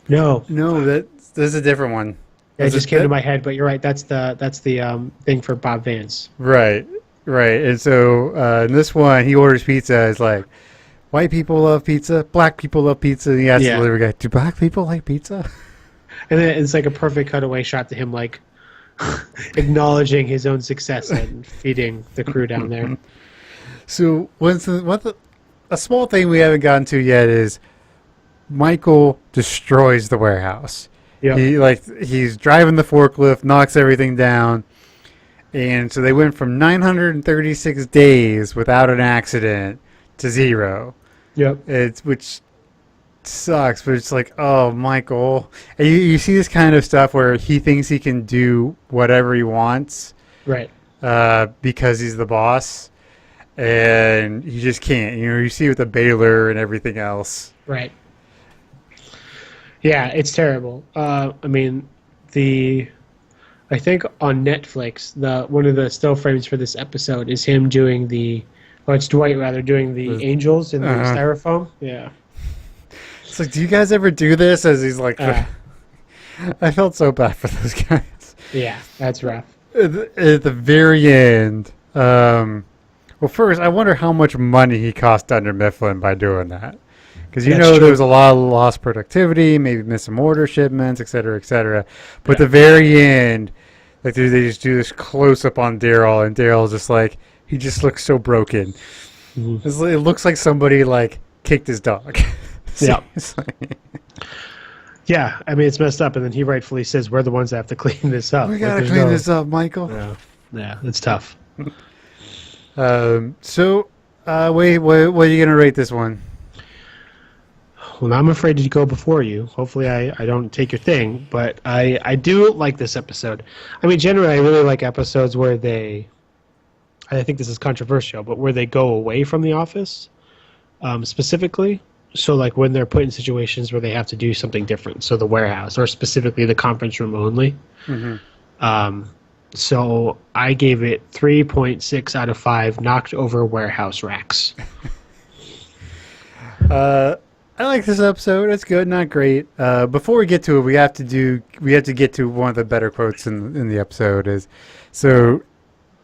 S6: No,
S7: No, this is a different one.
S6: it just came to my head. But you're right. That's the thing for Bob Vance.
S7: Right. And so in this one, he orders pizza. It's like, white people love pizza, black people love pizza. And he asks the delivery guy, do black people like pizza?
S6: And then it's like a perfect cutaway shot to him, like acknowledging his own success and feeding the crew down there.
S7: So a small thing we haven't gotten to yet is Michael destroys the warehouse.
S6: Yep.
S7: He's driving the forklift, knocks everything down. And so they went from 936 days without an accident to 0.
S6: Yep.
S7: Which sucks, but it's like, oh, Michael. And you see this kind of stuff where he thinks he can do whatever he wants.
S6: Right.
S7: Because he's the boss. And he just can't. You see with the Baylor and everything else.
S6: Right. Yeah, it's terrible. I think on Netflix, one of the still frames for this episode is him doing it's Dwight rather doing the angels in the styrofoam. Yeah.
S7: It's like, do you guys ever do this? As he's like, I felt so bad for those guys.
S6: Yeah, that's rough.
S7: At the very end, well, first, I wonder how much money he cost Dunder Mifflin by doing that. Because there was a lot of lost productivity, maybe missed some order shipments, et cetera, et cetera. But at the very end, like they just do this close up on Daryl, and Daryl's just like, he just looks so broken. Mm-hmm. It looks like somebody like kicked his dog.
S6: Yeah. Yeah, it's messed up, and then he rightfully says, "We're the ones that have to clean this up."
S7: We gotta clean this up, Michael.
S6: Yeah, it's tough.
S7: So, wait, what are you gonna rate this one?
S6: Well, I'm afraid to go before you. Hopefully I don't take your thing, but I do like this episode. Generally, I really like episodes where I think this is controversial, but where they go away from the office, specifically. So, like, when they're put in situations where they have to do something different. So, the warehouse, or specifically the conference room only. Mm-hmm. So, I gave it 3.6 out of 5 knocked over warehouse racks.
S7: I like this episode. It's good, not great. Before we get to it, we have to get to one of the better quotes in the episode. So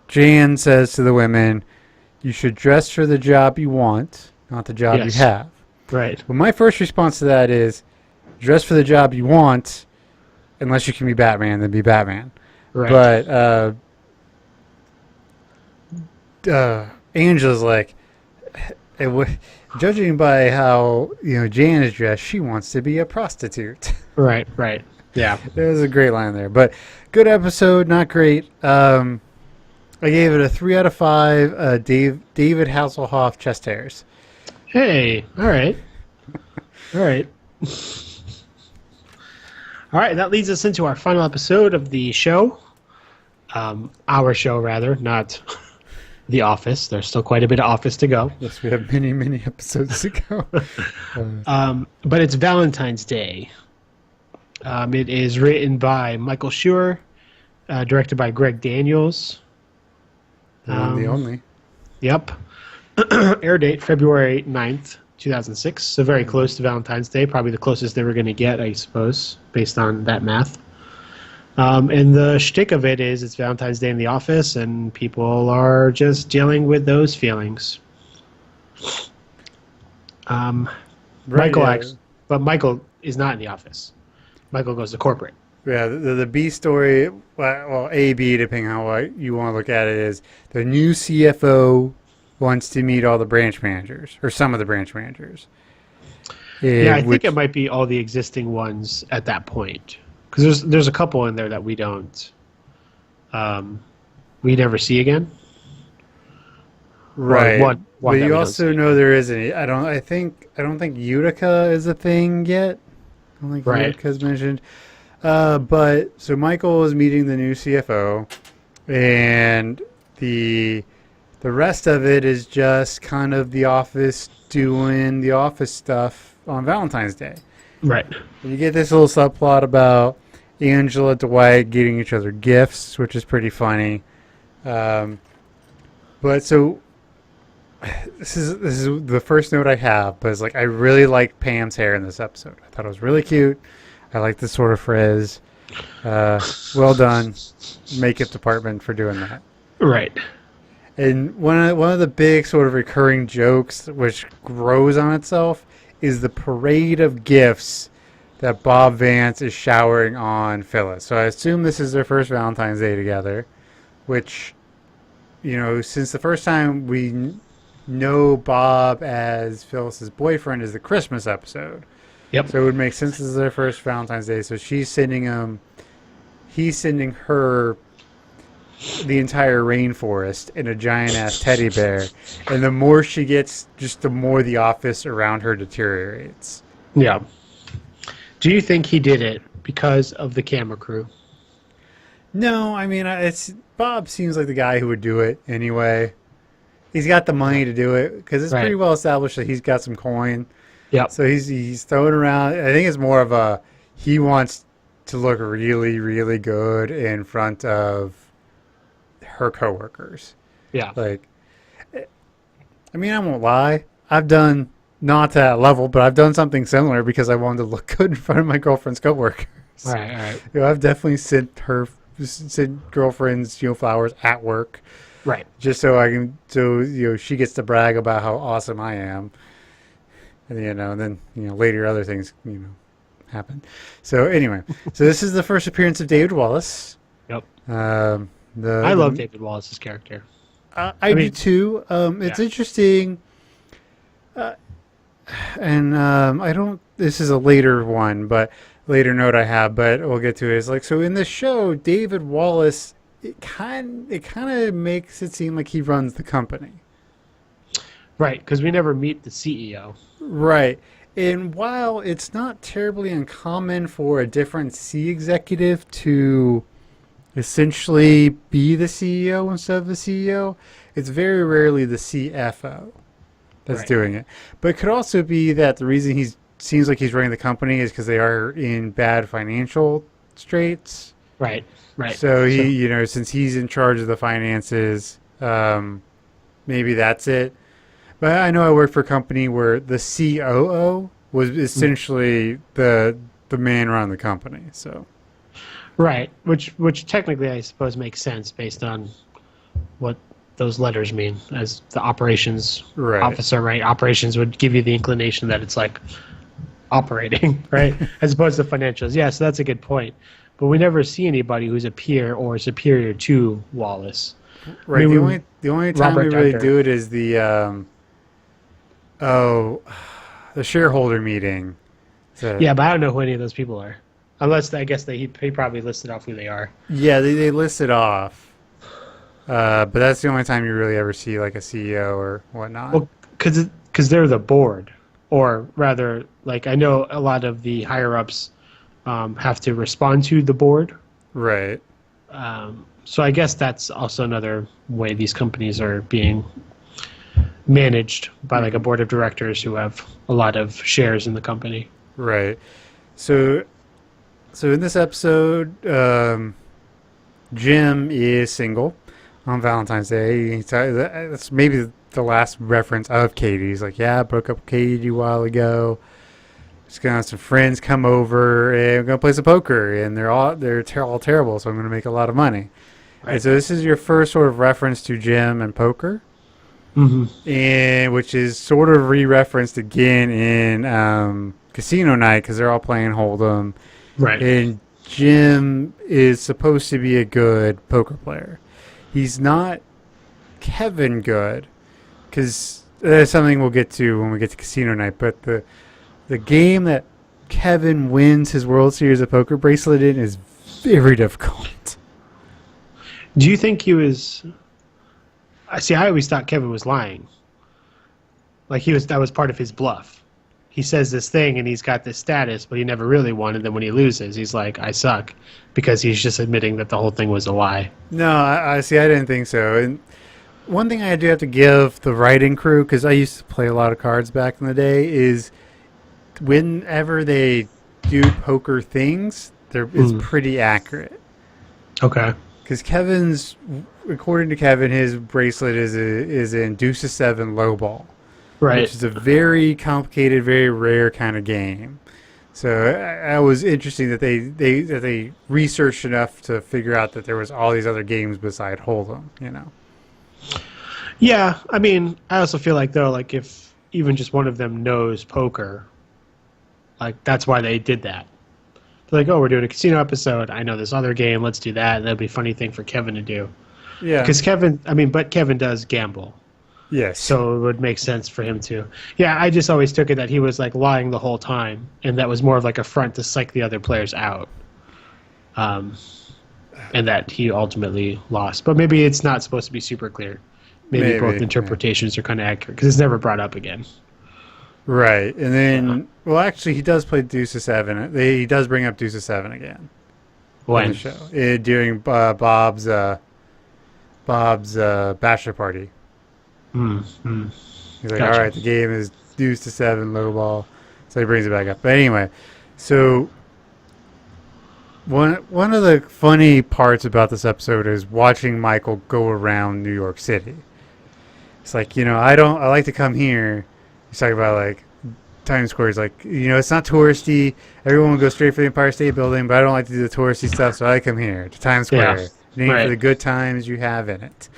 S7: Jan says to the women, "You should dress for the job you want, not the job you have."
S6: Right.
S7: Well, my first response to that is, dress for the job you want, unless you can be Batman, then be Batman.
S6: Right.
S7: But Angela's like, judging by how Jan is dressed, she wants to be a prostitute.
S6: Right. Yeah.
S7: There's a great line there, but good episode, not great. I gave it a 3 out of 5. David Hasselhoff chest hairs.
S6: Hey, all right. All right. All right, that leads us into our final episode of the show. Our show, rather, not The Office. There's still quite a bit of Office to go.
S7: Yes, we have many, many episodes to go.
S6: But it's Valentine's Day. It is written by Michael Schur, directed by Greg Daniels.
S7: The only.
S6: Yep. Air date February 9th, 2006. So very close to Valentine's Day. Probably the closest they were going to get, I suppose, based on that math. And the shtick of it is it's Valentine's Day in the office, and people are just dealing with those feelings. Michael
S7: yeah.
S6: acts, but Michael is not in the office. Michael goes to corporate.
S7: Yeah, the B story, well, A, B, depending on how you want to look at it, is the new CFO wants to meet all the branch managers, or some of the branch managers.
S6: Yeah, I think it might be all the existing ones at that point, because there's a couple in there that we don't, we never see again.
S7: Right.
S6: One
S7: But
S6: that
S7: you
S6: we don't
S7: also
S6: see.
S7: know there isn't. I don't think Utica is a thing yet. I don't think
S6: Right.
S7: Utica's mentioned. But so Michael is meeting the new CFO, and the rest of it is just kind of the office doing the office stuff on Valentine's Day.
S6: Right.
S7: You get this little subplot about Angela, Dwight getting each other gifts, which is pretty funny. But so this is the first note I have, but it's like I really like Pam's hair in this episode. I thought it was really cute. I like this sort of frizz. Well done, makeup department, for doing that.
S6: Right.
S7: And one of the big sort of recurring jokes, which grows on itself, is the parade of gifts that Bob Vance is showering on Phyllis. So I assume this is their first Valentine's Day together, which, you know, since the first time we know Bob as Phyllis's boyfriend is the Christmas episode.
S6: Yep.
S7: So it would make sense this is their first Valentine's Day. So he's sending her the entire rainforest in a giant ass teddy bear. And the more she gets, just the more the office around her deteriorates.
S6: Yeah. Do you think he did it because of the camera crew?
S7: No, I mean, Bob seems like the guy who would do it anyway. He's got the money to do it because it's pretty well established that he's got some coin.
S6: Yeah.
S7: So he's throwing around. I think it's more of he wants to look really, really good in front of her coworkers.
S6: Yeah.
S7: Like, I mean, I won't lie. I've done not to that level, but I've done something similar because I wanted to look good in front of my girlfriend's coworkers.
S6: Right.
S7: You know, I've definitely sent girlfriends, flowers at work.
S6: Right.
S7: Just so she gets to brag about how awesome I am. And, then, later other things, happen. So anyway, so this is the first appearance of David Wallace.
S6: Yep.
S7: I
S6: I love David Wallace's character.
S7: I do too. It's interesting. And I don't, this is a later note I have, but we'll get to it. It's like, so in this show, David Wallace, it kind of makes it seem like he runs the company.
S6: Right, because we never meet the CEO.
S7: Right. And while it's not terribly uncommon for a different C executive to essentially be the CEO instead of the CEO, it's very rarely the CFO that's doing it. But it could also be that the reason he seems like he's running the company is because they are in bad financial straits.
S6: Right.
S7: So he, since he's in charge of the finances, maybe that's it. But I know I worked for a company where the COO was essentially the man running the company. So,
S6: right, which technically I suppose makes sense based on what those letters mean as the operations officer. Right, operations would give you the inclination that it's like operating, right, as opposed to financials. Yeah, so that's a good point. But we never see anybody who's a peer or superior to Wallace.
S7: Right.
S6: I mean,
S7: the only time we really do it is the shareholder meeting. So,
S6: yeah, but I don't know who any of those people are, unless I guess he probably listed off who they are.
S7: Yeah, they list it off, but that's the only time you really ever see like a CEO or whatnot.
S6: Well, because they're the board, or rather, like I know a lot of the higher ups have to respond to the board.
S7: Right.
S6: So I guess that's also another way these companies are being managed by like a board of directors who have a lot of shares in the company.
S7: Right. So in this episode, Jim is single on Valentine's Day. That's maybe the last reference of Katie. He's like, yeah, I broke up with Katie a while ago. just gonna have some friends come over and we're gonna play some poker, and they're all terrible, so I'm gonna make a lot of money.
S6: Right.
S7: And so this is your first sort of reference to Jim and poker, and which is sort of re-referenced again in Casino Night because they're all playing Hold'em,
S6: Right.
S7: and Jim is supposed to be a good poker player. He's not Kevin good, because there's something we'll get to when we get to Casino Night, but the game that Kevin wins his World Series of Poker bracelet in is very difficult.
S6: Do you think he was? I see. I always thought Kevin was lying. Like that was part of his bluff. He says this thing and he's got this status, but he never really won. And then when he loses, he's like, "I suck," because he's just admitting that the whole thing was a lie.
S7: No, I see. I didn't think so. And one thing I do have to give the writing crew, because I used to play a lot of cards back in the day, is whenever they do poker things, it's pretty accurate.
S6: Okay.
S7: Because Kevin's, according to Kevin, his bracelet is in deuce to 7 low ball,
S6: Right.
S7: which is a very complicated, very rare kind of game. So it was interesting that they researched enough to figure out that there was all these other games beside Hold'em.
S6: Yeah, I mean, I also feel like though, like if even just one of them knows poker, like that's why they did that. They're like, oh, we're doing a casino episode. I know this other game. Let's do that. That'd be a funny thing for Kevin to do.
S7: Yeah.
S6: Because but Kevin does gamble.
S7: Yes.
S6: So it would make sense for him to. Yeah, I just always took it that he was like lying the whole time, and that was more of like a front to psych the other players out. And that he ultimately lost. But maybe it's not supposed to be super clear. Maybe both interpretations are kind of accurate because it's never brought up again.
S7: Right, and then well, actually, he does play deuce to 7. He does bring up deuce to 7 again.
S6: When?
S7: In the show, during Bob's bachelor party. He's like,
S6: Gotcha.
S7: all right, the game is deuce to 7 low ball, so he brings it back up. But anyway, so one of the funny parts about this episode is watching Michael go around New York City. It's like, I like to come here. He's talking about like Times Square. He's like, it's not touristy. Everyone will go straight for the Empire State Building, but I don't like to do the touristy stuff, so I come here to Times Square. For the good times you have in it.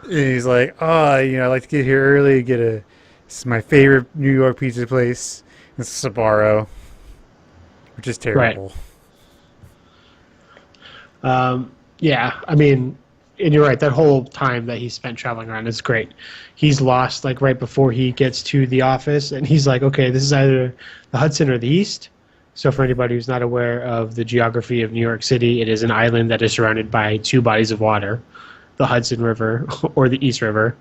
S7: And he's like, I like to get here early. This is my favorite New York pizza place. It's Sbarro, which is terrible.
S6: Right. Yeah, I mean, and you're right. That whole time that he spent traveling around is great. He's lost like right before he gets to the office, and he's like, okay, this is either the Hudson or the East. So for anybody who's not aware of the geography of New York City, it is an island that is surrounded by 2 bodies of water, the Hudson River or the East River.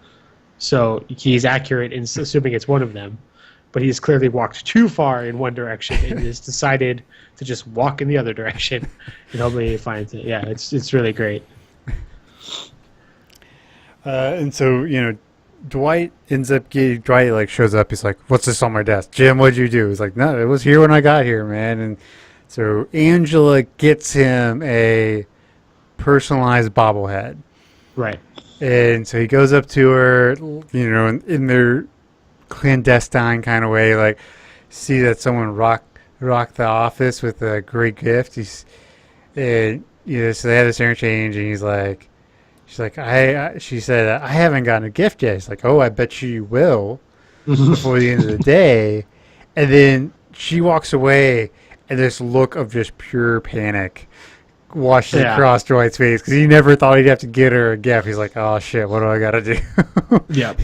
S6: So he's accurate in assuming it's one of them, but he's clearly walked too far in one direction and has decided to just walk in the other direction, and hopefully he finds it. Yeah, it's really great.
S7: And so, Dwight shows up. He's like, what's this on my desk? Jim, what'd you do? He's like, no, it was here when I got here, man. And so Angela gets him a personalized bobblehead.
S6: Right.
S7: And so he goes up to her, in their clandestine kind of way, like, see that someone rocked the office with a great gift. So they have this interchange, and she's like, she said, I haven't gotten a gift yet. He's like, oh, I bet you will before the end of the day. And then she walks away, and this look of just pure panic washes across Dwight's face because he never thought he'd have to get her a gift. He's like, oh, shit, what do I got to do?
S6: Yeah.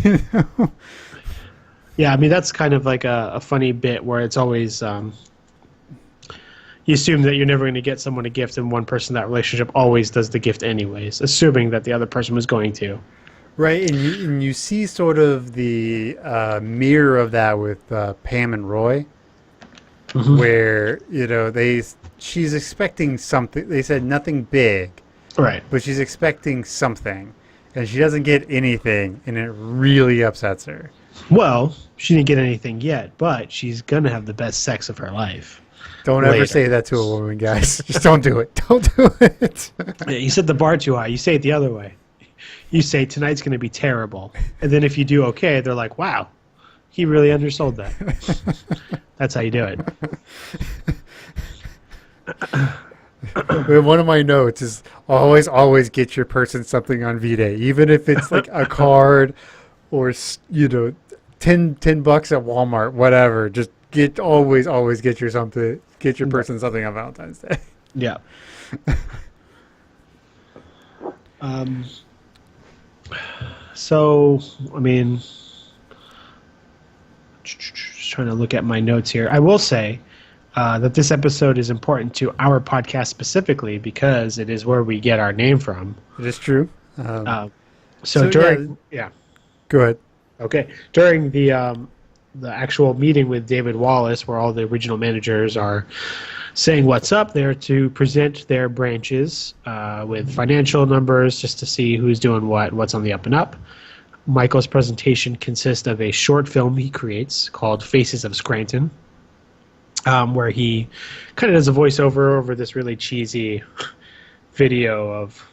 S6: Yeah, I mean, that's kind of like a funny bit where it's always you assume that you're never going to get someone a gift, and one person in that relationship always does the gift anyways, assuming that the other person was going to.
S7: Right, and you see sort of the mirror of that with Pam and Roy, where she's expecting something. They said nothing big,
S6: right?
S7: But she's expecting something, and she doesn't get anything, and it really upsets her.
S6: Well, she didn't get anything yet, but she's gonna have the best sex of her life.
S7: Don't ever say that to a woman, guys. Just don't do it. Don't do it.
S6: You set the bar too high. You say it the other way. You say tonight's going to be terrible, and then if you do okay, they're like, "Wow, He really undersold that. That's how you do it.
S7: One of my notes is always get your person something on V-Day, even if it's like a card or 10 bucks at Walmart, whatever. Just always get your person something on Valentine's Day.
S6: Yeah. So, I mean, just trying to look at my notes here. I will say that this episode is important to our podcast specifically because it is where we get our name from.
S7: It is true.
S6: So during, yeah.
S7: Go ahead.
S6: Okay. During the actual meeting with David Wallace, where all the regional managers are saying what's up there to present their branches with financial numbers just to see who's doing what's on the up and up. Michael's presentation consists of a short film he creates called Faces of Scranton, where he kind of does a voiceover over this really cheesy video of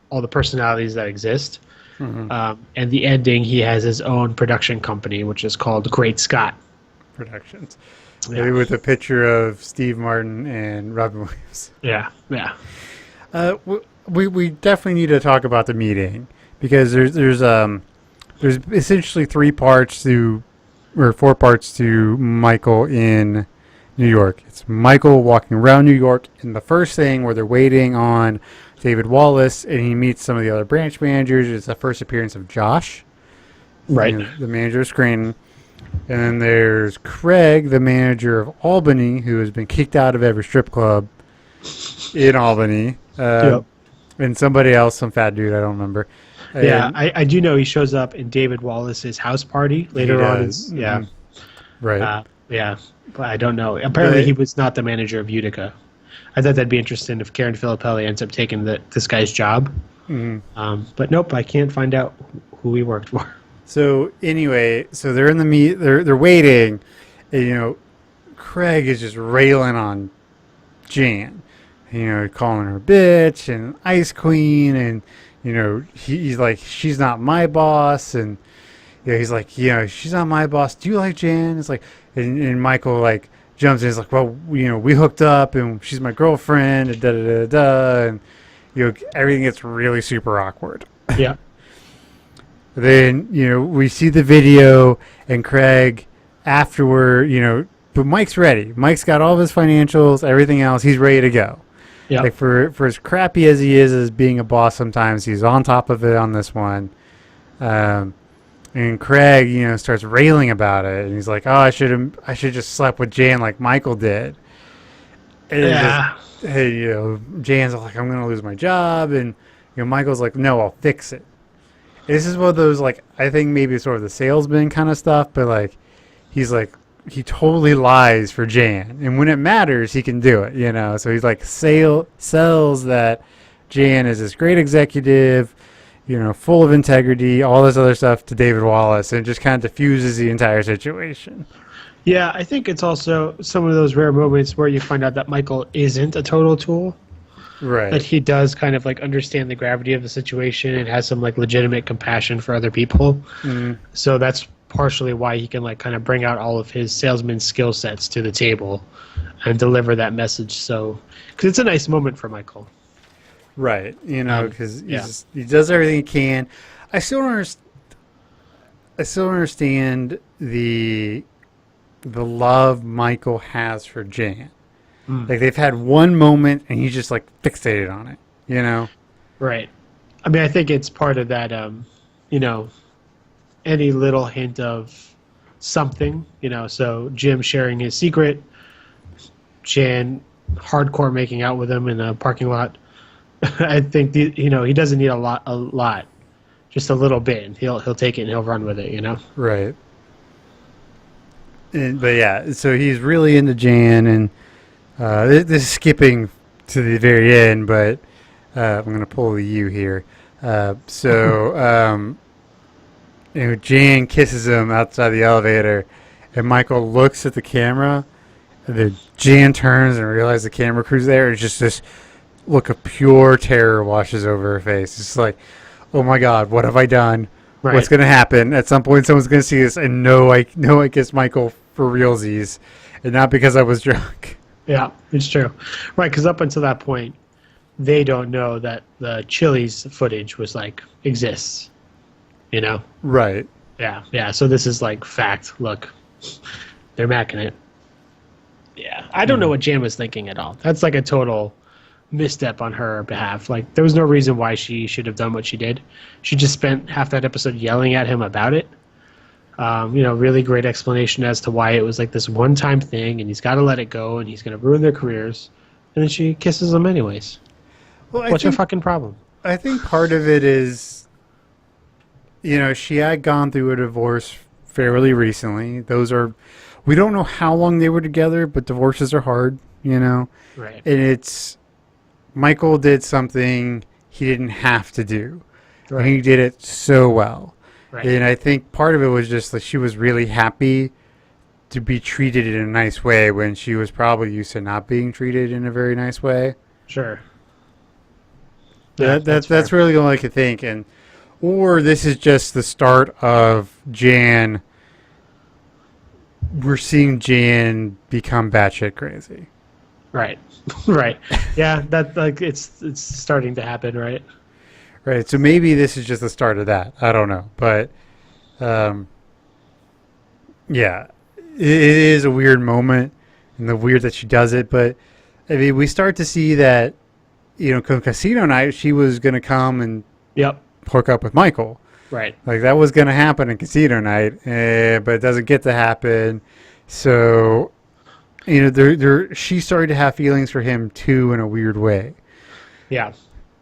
S6: all the personalities that exist. Mm-hmm. And the ending, he has his own production company, which is called Great Scott
S7: Productions.
S6: Yeah.
S7: Maybe with a picture of Steve Martin and Robin Williams.
S6: Yeah.
S7: We definitely need to talk about the meeting because there's essentially 4 parts to Michael in New York. It's Michael walking around New York in the first thing where they're waiting on David Wallace and he meets some of the other branch managers. It's the first appearance of Josh,
S6: Right.
S7: the manager of Scranton. And then there's Craig, the manager of Albany, who has been kicked out of every strip club in Albany.
S6: Yep.
S7: And somebody else, some fat dude, I don't remember.
S6: Yeah, I do know he shows up in David Wallace's house party later on. Yeah.
S7: Right.
S6: Yeah, but I don't know. Apparently, he was not the manager of Utica. I thought that'd be interesting if Karen Filippelli ends up taking this guy's job. Mm-hmm. But nope, I can't find out who he worked for.
S7: So anyway, they're in the they're waiting, and Craig is just railing on Jan, calling her a bitch and ice queen, and he's like, she's not my boss, and he's like, she's not my boss. Do you like Jan? It's like, and Michael like jumps in. He's like, well, we hooked up, and she's my girlfriend, and da da da da, and everything gets really super awkward.
S6: Yeah.
S7: Then, we see the video and Craig afterward, but Mike's ready. Mike's got all of his financials, everything else. He's ready to go.
S6: Yeah.
S7: Like for as crappy as he is as being a boss sometimes, he's on top of it on this one. And Craig, starts railing about it. And he's like, oh, I should just slept with Jan like Michael did. And Jan's like, I'm going to lose my job. And, Michael's like, no, I'll fix it. This is one of those, like, I think maybe sort of the salesman kind of stuff, but, like, he's like, he totally lies for Jan. And when it matters, he can do it, So he's like, sells that Jan is this great executive, full of integrity, all this other stuff to David Wallace, and just kind of diffuses the entire situation.
S6: Yeah, I think it's also some of those rare moments where you find out that Michael isn't a total tool.
S7: Right.
S6: That he does kind of like understand the gravity of the situation and has some like legitimate compassion for other people. Mm-hmm. So that's partially why he can like kind of bring out all of his salesman skill sets to the table and deliver that message. So, because it's a nice moment for Michael.
S7: Right. Because he does everything he can. I still don't understand the love Michael has for Jan. Like, they've had one moment, and he's just, like, fixated on it,
S6: Right. I mean, I think it's part of that, any little hint of something, so Jim sharing his secret, Jan hardcore making out with him in a parking lot. I think, he doesn't need a lot, just a little bit, and he'll take it and he'll run with it,
S7: Right. But, yeah, so he's really into Jan, and this is skipping to the very end, but I'm going to pull the U here. Jan kisses him outside the elevator, and Michael looks at the camera, and then Jan turns and realizes the camera crew's there, and it's just this look of pure terror washes over her face. It's like, oh my God, what have I done?
S6: Right.
S7: what's going to happen. At some point, someone's going to see this and know I kissed Michael for realsies, and not because I was drunk.
S6: Yeah, it's true. Right, because up until that point, they don't know that the Chili's footage was like exists. You know?
S7: Right.
S6: Yeah. So this is like fact. Look, they're macking it. Yeah, I don't know what Jan was thinking at all. That's like a total misstep on her behalf. Like, there was no reason why she should have done what she did. She just spent half that episode yelling at him about it. Really great explanation as to why it was like this one-time thing, and he's got to let it go, and he's going to ruin their careers. And then she kisses him anyways.
S7: Well,
S6: What's your fucking problem?
S7: I think part of it is, she had gone through a divorce fairly recently. We don't know how long they were together, but divorces are hard,
S6: Right.
S7: And Michael did something he didn't have to do.
S6: Right.
S7: And he did it so well.
S6: Right.
S7: And I think part of it was just that she was really happy to be treated in a nice way when she was probably used to not being treated in a very nice way.
S6: Sure.
S7: That's really all I could think. Or this is just the start of Jan. We're seeing Jan become batshit crazy.
S6: Right. Right. Yeah, that it's starting to happen, right?
S7: Right. So maybe this is just the start of that. I don't know, but yeah, it is a weird moment, and the weird that she does it. But I mean, we start to see that Casino Night, she was going to come and hook up with Michael.
S6: Right.
S7: Like, that was going to happen in Casino Night, but it doesn't get to happen. So, she started to have feelings for him too in a weird way.
S6: Yeah.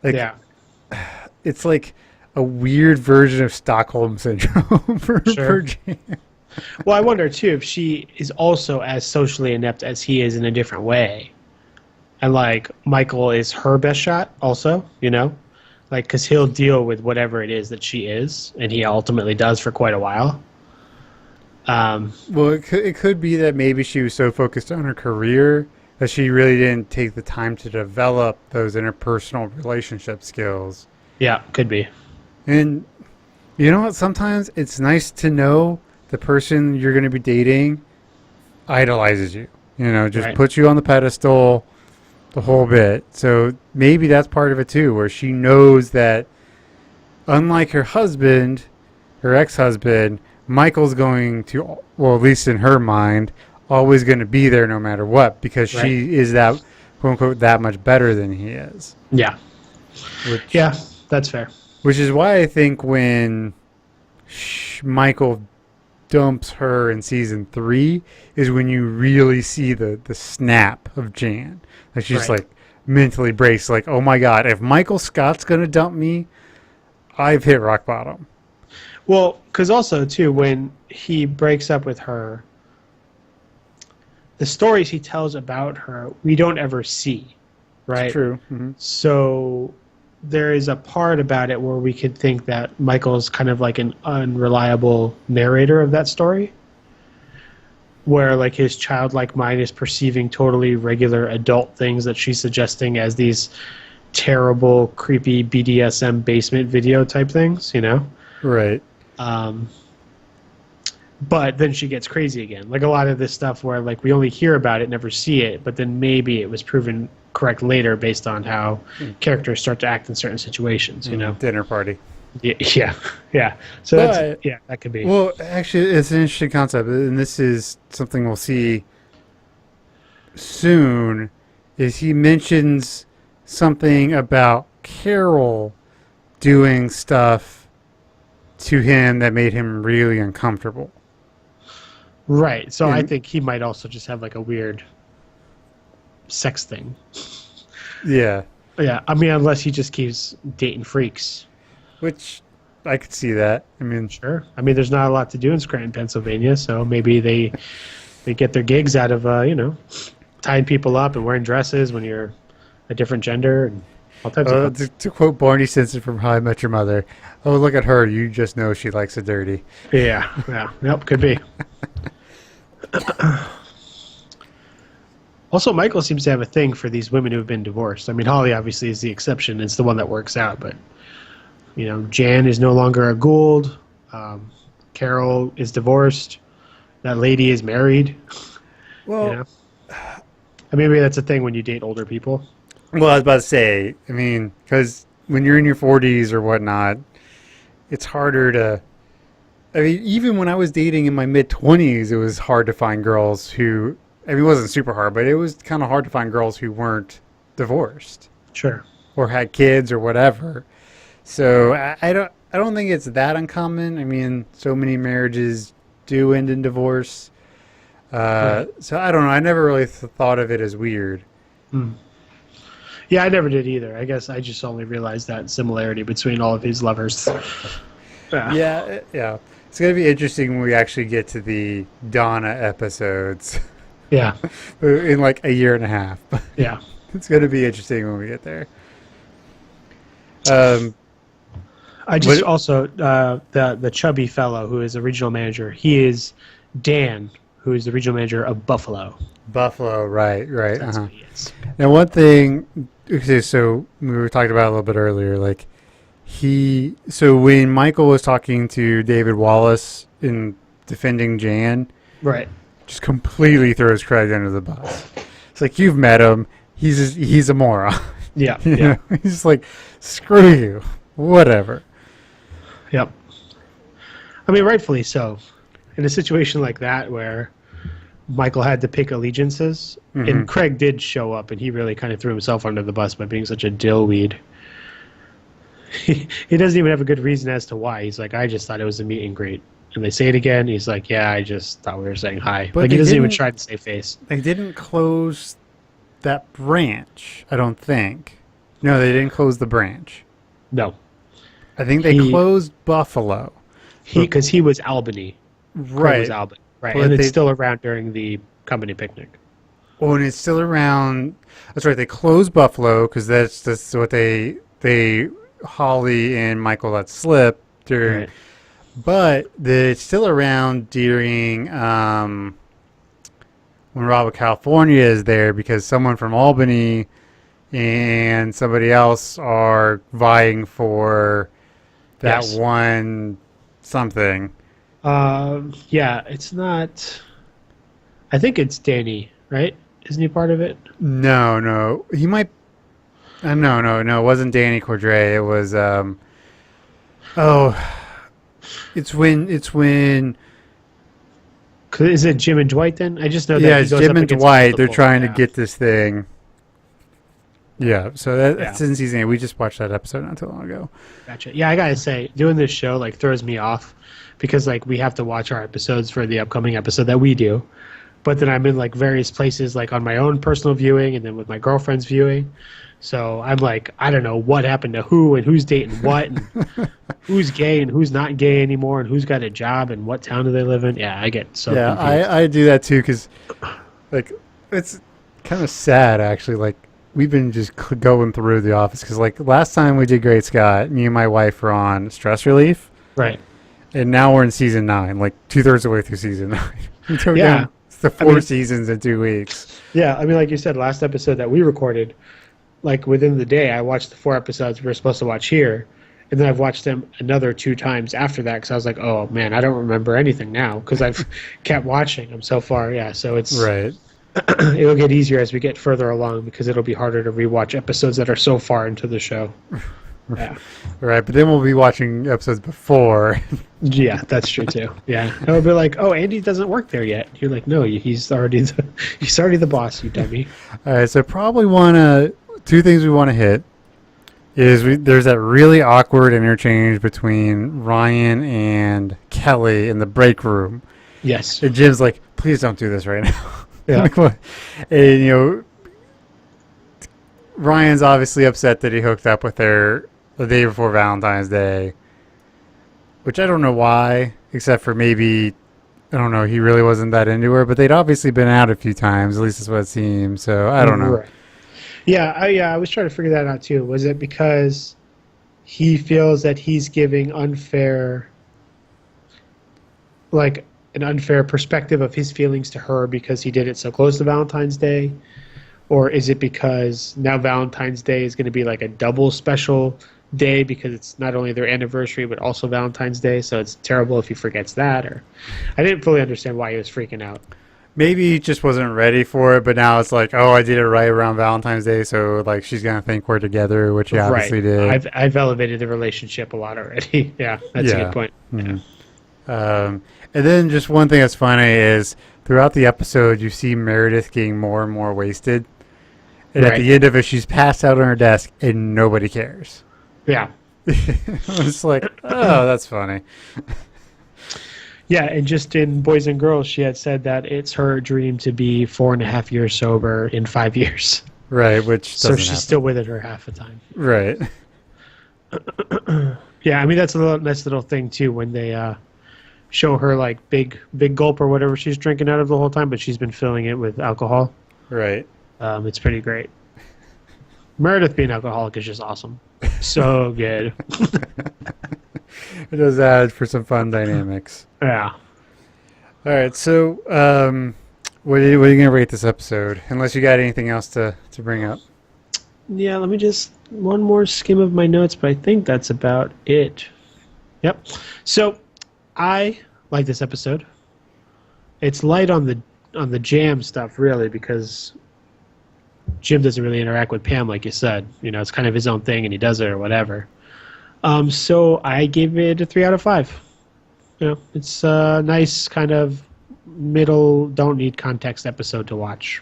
S7: Like, it's like a weird version of Stockholm Syndrome for Jan.
S6: Well, I wonder too if she is also as socially inept as he is in a different way. And like, Michael is her best shot also, like, because he'll deal with whatever it is that she is, and he ultimately does for quite a while.
S7: Well, it could be that maybe she was so focused on her career that she really didn't take the time to develop those interpersonal relationship skills.
S6: Yeah, could be.
S7: And you know what? Sometimes it's nice to know the person you're going to be dating idolizes you. Just puts you on the pedestal, the whole bit. So maybe that's part of it too, where she knows that unlike her husband, her ex-husband, Michael's going to, well, at least in her mind, always going to be there no matter what, because she is that, quote unquote, that much better than he is.
S6: Yeah. Yeah, that's fair.
S7: Which is why I think when Michael dumps her in season 3 is when you really see the snap of Jan. Like, she's like mentally braced, like, oh my God, if Michael Scott's going to dump me, I've hit rock bottom.
S6: Well, because also, too, when he breaks up with her, the stories he tells about her, we don't ever see, right?
S7: It's true. Mm-hmm.
S6: So there is a part about it where we could think that Michael's kind of like an unreliable narrator of that story, where like his childlike mind is perceiving totally regular adult things that she's suggesting as these terrible, creepy BDSM basement video type things,
S7: Right.
S6: But then she gets crazy again. Like a lot of this stuff where like we only hear about it, never see it, but then maybe it was proven correct later based on how characters start to act in certain situations,
S7: Dinner party.
S6: Yeah. So that could be.
S7: Well, actually, it's an interesting concept, and this is something we'll see soon, is he mentions something about Carol doing stuff to him that made him really uncomfortable.
S6: Right. So I think he might also just have like a weird sex thing.
S7: Yeah.
S6: Yeah. I mean, unless he just keeps dating freaks.
S7: Which I could see that. I mean,
S6: sure. I mean, there's not a lot to do in Scranton, Pennsylvania, so maybe they get their gigs out of tying people up and wearing dresses when you're a different gender and all types of stuff.
S7: To quote Barney Stinson from How I Met Your Mother, "Oh, look at her! You just know she likes it dirty."
S6: Yeah. Yep. Could be. Also, Michael seems to have a thing for these women who have been divorced. I mean, Holly obviously is the exception; it's the one that works out, but. Jan is no longer a Gould. Carol is divorced. That lady is married.
S7: Well,
S6: You know? I mean, maybe that's a thing when you date older people.
S7: well, I was about to say, I mean, because when you're in your 40s or whatnot, it's harder to. I mean, even when I was dating in my mid 20s, it was hard to find girls who. I mean, it wasn't super hard, but it was kind of hard to find girls who weren't divorced
S6: Sure.
S7: or had kids or whatever. So I don't think it's that uncommon. I mean, so many marriages do end in divorce. So I don't know. I never really thought of it as weird.
S6: Yeah, I never did either. I guess I just only realized that similarity between all of his lovers.
S7: Yeah, yeah. It's gonna be interesting when we actually get to the Donna episodes
S6: Yeah.
S7: in like a year and a half.
S6: Yeah.
S7: It's gonna be interesting when we get there.
S6: I just
S7: What-
S6: also the chubby fellow who is a regional manager. He is Dan, who is the regional manager of Buffalo.
S7: Buffalo, right.
S6: That's
S7: Uh-huh.
S6: what he is.
S7: Now, one thing. Okay, so we were talking about it a little bit earlier. Like so when Michael was talking to David Wallace in defending Jan,
S6: Right.
S7: just completely throws Craig under the bus. It's like, you've met him. He's a moron.
S6: Yeah.
S7: You
S6: Yeah.
S7: know? He's just like, screw you. Whatever.
S6: Yep. I mean, rightfully so. In a situation like that where Michael had to pick allegiances, and Craig did show up, and he really kind of threw himself under the bus by being such a dillweed. He doesn't even have a good reason as to why. He's like, I just thought it was a meet and greet. And they say it again. He's like, yeah, I just thought we were saying hi.
S7: But
S6: Like, he
S7: they
S6: doesn't even
S7: didn't-
S6: try to save face.
S7: They didn't close that branch, I don't think. No, they didn't close the branch.
S6: No.
S7: I think they
S6: He-
S7: closed Buffalo.
S6: Because he was Albany. Craig
S7: Right.
S6: was Albany. Right.
S7: But
S6: and it's
S7: they-
S6: still around during the company picnic.
S7: Oh, and it's still around. That's right. They closed Buffalo because that's what they Holly and Michael let slip during.
S6: Right.
S7: But it's still around during when Rob of California is there because someone from Albany and somebody else are vying for that
S6: Yes.
S7: one something.
S6: Yeah, it's not. I think it's Danny, right? Isn't he part of it?
S7: No, he might. No, it wasn't Danny Cordray. It was it's when.
S6: Is it Jim and Dwight then? I just know that
S7: Yeah,
S6: he
S7: it's
S6: goes
S7: Jim
S6: up
S7: and
S6: against
S7: Dwight. They're
S6: multiple-
S7: trying to
S6: yeah.
S7: get this thing. Yeah, so that's
S6: Yeah.
S7: in season 8. We just watched that episode not too long ago.
S6: Gotcha. Yeah, I gotta say, doing this show like throws me off because like we have to watch our episodes for the upcoming episode that we do, but then I'm in like various places like on my own personal viewing and then with my girlfriend's viewing. So I'm like, I don't know what happened to who and who's dating what and who's gay and who's not gay anymore and who's got a job and what town do they live in. Yeah, I get so
S7: Yeah,
S6: confused.
S7: I do that too because, like, it's kind of sad actually. Like, we've been just going through The Office because, like, last time we did Great Scott, me and my wife were on Stress Relief,
S6: Right.
S7: and now we're in season 9, like 2/3 of the way through season 9. So
S6: Yeah.
S7: it's the
S6: I
S7: 4
S6: mean-
S7: seasons in 2 weeks.
S6: Yeah, I mean, like you said, last episode that we recorded, like within the day, I watched the 4 episodes we were supposed to watch here, and then I've watched them another 2 times after that because I was like, oh man, I don't remember anything now because I've kept watching them so far. Yeah, so it's
S7: Right.
S6: it'll get easier as we get further along because it'll be harder to rewatch episodes that are so far into the show. Yeah,
S7: Right, but then we'll be watching episodes before.
S6: yeah, that's true too. Yeah, and it'll be like, oh, Andy doesn't work there yet. You're like, no, he's already the boss, you dummy.
S7: All right, so probably two things we want to hit is there's that really awkward interchange between Ryan and Kelly in the break room.
S6: Yes.
S7: And Jim's like, please don't do this right now.
S6: Yeah.
S7: Like, what? And, you know, Ryan's obviously upset that he hooked up with her the day before Valentine's Day, which I don't know why, except for maybe, I don't know, he really wasn't that into her, but they'd obviously been out a few times, at least that's what it seems, so I don't know.
S6: Right. Yeah, I was trying to figure that out too. Was it because he feels that he's giving an unfair perspective of his feelings to her because he did it so close to Valentine's Day? Or is it because now Valentine's Day is going to be like a double special day because it's not only their anniversary but also Valentine's Day, so it's terrible if he forgets that? Or I didn't fully understand why he was freaking out.
S7: Maybe he just wasn't ready for it, but now it's like, oh, I did it right around Valentine's Day, so like she's gonna think we're together, which he obviously did.
S6: I've elevated the relationship a lot already. Yeah, that's a good point.
S7: Mm-hmm. And then just one thing that's funny is throughout the episode, you see Meredith getting more and more wasted, and at the end of it, she's passed out on her desk, and nobody cares.
S6: Yeah,
S7: it's like, oh, that's funny.
S6: Yeah, and just in Boys and Girls, she had said that it's her dream to be 4.5 years sober in 5 years.
S7: Right, which
S6: so she's
S7: happen.
S6: still with it her half the time.
S7: Right.
S6: Yeah, I mean that's a nice little thing too when they show her like big gulp or whatever she's drinking out of the whole time, but she's been filling it with alcohol.
S7: Right.
S6: It's pretty great. Meredith being alcoholic is just awesome. So good.
S7: It does add for some fun dynamics.
S6: Yeah.
S7: All right, so what are you going to rate this episode? Unless you got anything else to bring up.
S6: Yeah, let me just one more skim of my notes, but I think that's about it. Yep. So I like this episode. It's light on the jam stuff, really, because Jim doesn't really interact with Pam, like you said. You know, it's kind of his own thing, and he does it or whatever. So I gave it a 3 out of 5. You know, it's a nice kind of middle, don't need context episode to watch.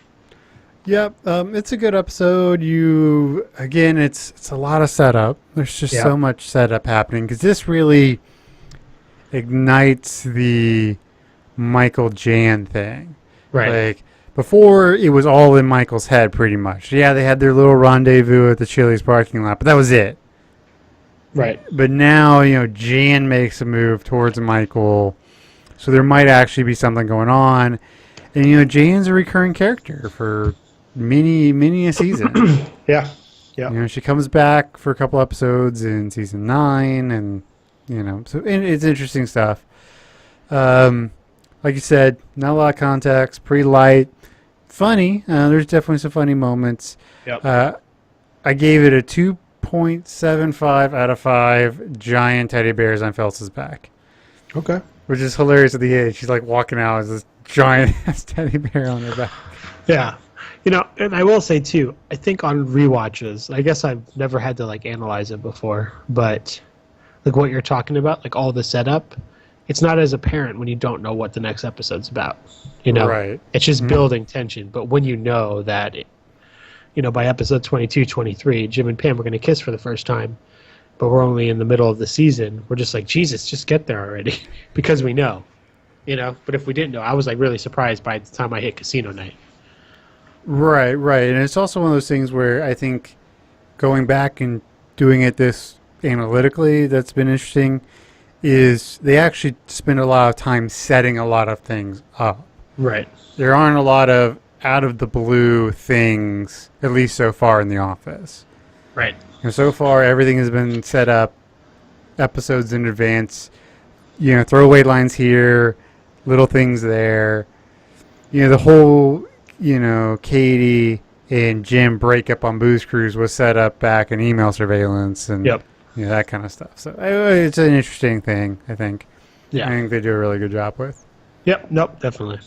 S7: Yep, it's a good episode. It's a lot of setup. There's just so much setup happening because this really ignites the Michael Jan thing.
S6: Right.
S7: Like before, it was all in Michael's head, pretty much. Yeah, they had their little rendezvous at the Chili's parking lot, but that was it.
S6: Right.
S7: But now, Jan makes a move towards Michael, so there might actually be something going on. And, Jan's a recurring character for many a season.
S6: Yeah. Yeah.
S7: She comes back for a couple episodes in season 9, and, so it's interesting stuff. Like you said, not a lot of context, pretty light, funny. There's definitely some funny moments.
S6: Yep.
S7: I gave it a 2.75 out of 5 giant teddy bears on Phelps' back.
S6: Okay.
S7: Which is hilarious at the end. She's like walking out with this giant ass teddy bear on her back.
S6: Yeah. And I will say too, I think on rewatches, I guess I've never had to like analyze it before, but like what you're talking about, like all the setup, it's not as apparent when you don't know what the next episode's about.
S7: Right.
S6: It's just building tension. But when you know that by episode 22, 23, Jim and Pam were going to kiss for the first time, but we're only in the middle of the season. We're just like, Jesus, just get there already, because we know, But if we didn't know, I was like really surprised by the time I hit casino night.
S7: Right. And it's also one of those things where I think going back and doing it this analytically, that's been interesting, is they actually spend a lot of time setting a lot of things up.
S6: Right.
S7: There aren't a lot of out of the blue things, at least so far in The Office.
S6: Right.
S7: So far, everything has been set up episodes in advance. Throwaway lines here, little things there. The whole, Katie and Jim breakup on Booze Cruise was set up back in email surveillance and that kind of stuff. So it's an interesting thing, I think.
S6: Yeah.
S7: I think they do a really good job with.
S6: Yep. Nope. Definitely.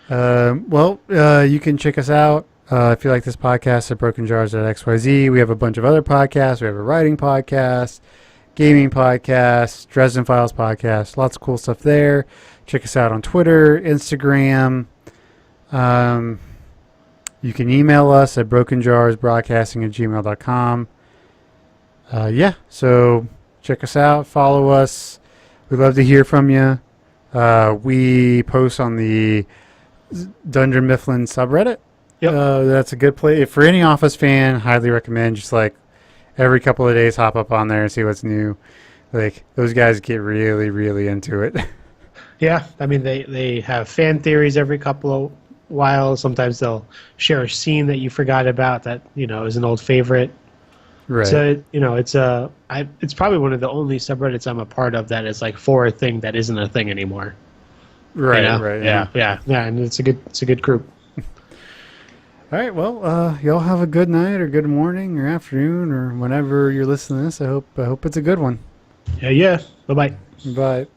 S7: You can check us out if you like this podcast at brokenjars.xyz. We have a bunch of other podcasts. We have a writing podcast, gaming podcast, Dresden Files podcast. Lots of cool stuff there. Check us out on Twitter, Instagram. You can email us at brokenjarsbroadcasting@gmail.com. So check us out. Follow us. We'd love to hear from you. We post on the Dunder Mifflin subreddit.
S6: Yep.
S7: That's a good place. For any Office fan, highly recommend just like every couple of days hop up on there and see what's new. Like those guys get really, really into it.
S6: Yeah. I mean, they have fan theories every couple of while. Sometimes they'll share a scene that you forgot about that, is an old favorite.
S7: Right.
S6: So, it's probably one of the only subreddits I'm a part of that is like for a thing that isn't a thing anymore.
S7: Right. Right.
S6: Yeah. And it's a good group.
S7: All right. Well, y'all have a good night or good morning or afternoon or whenever you're listening to this. I hope it's a good one.
S6: Yeah. Bye bye.
S7: Bye.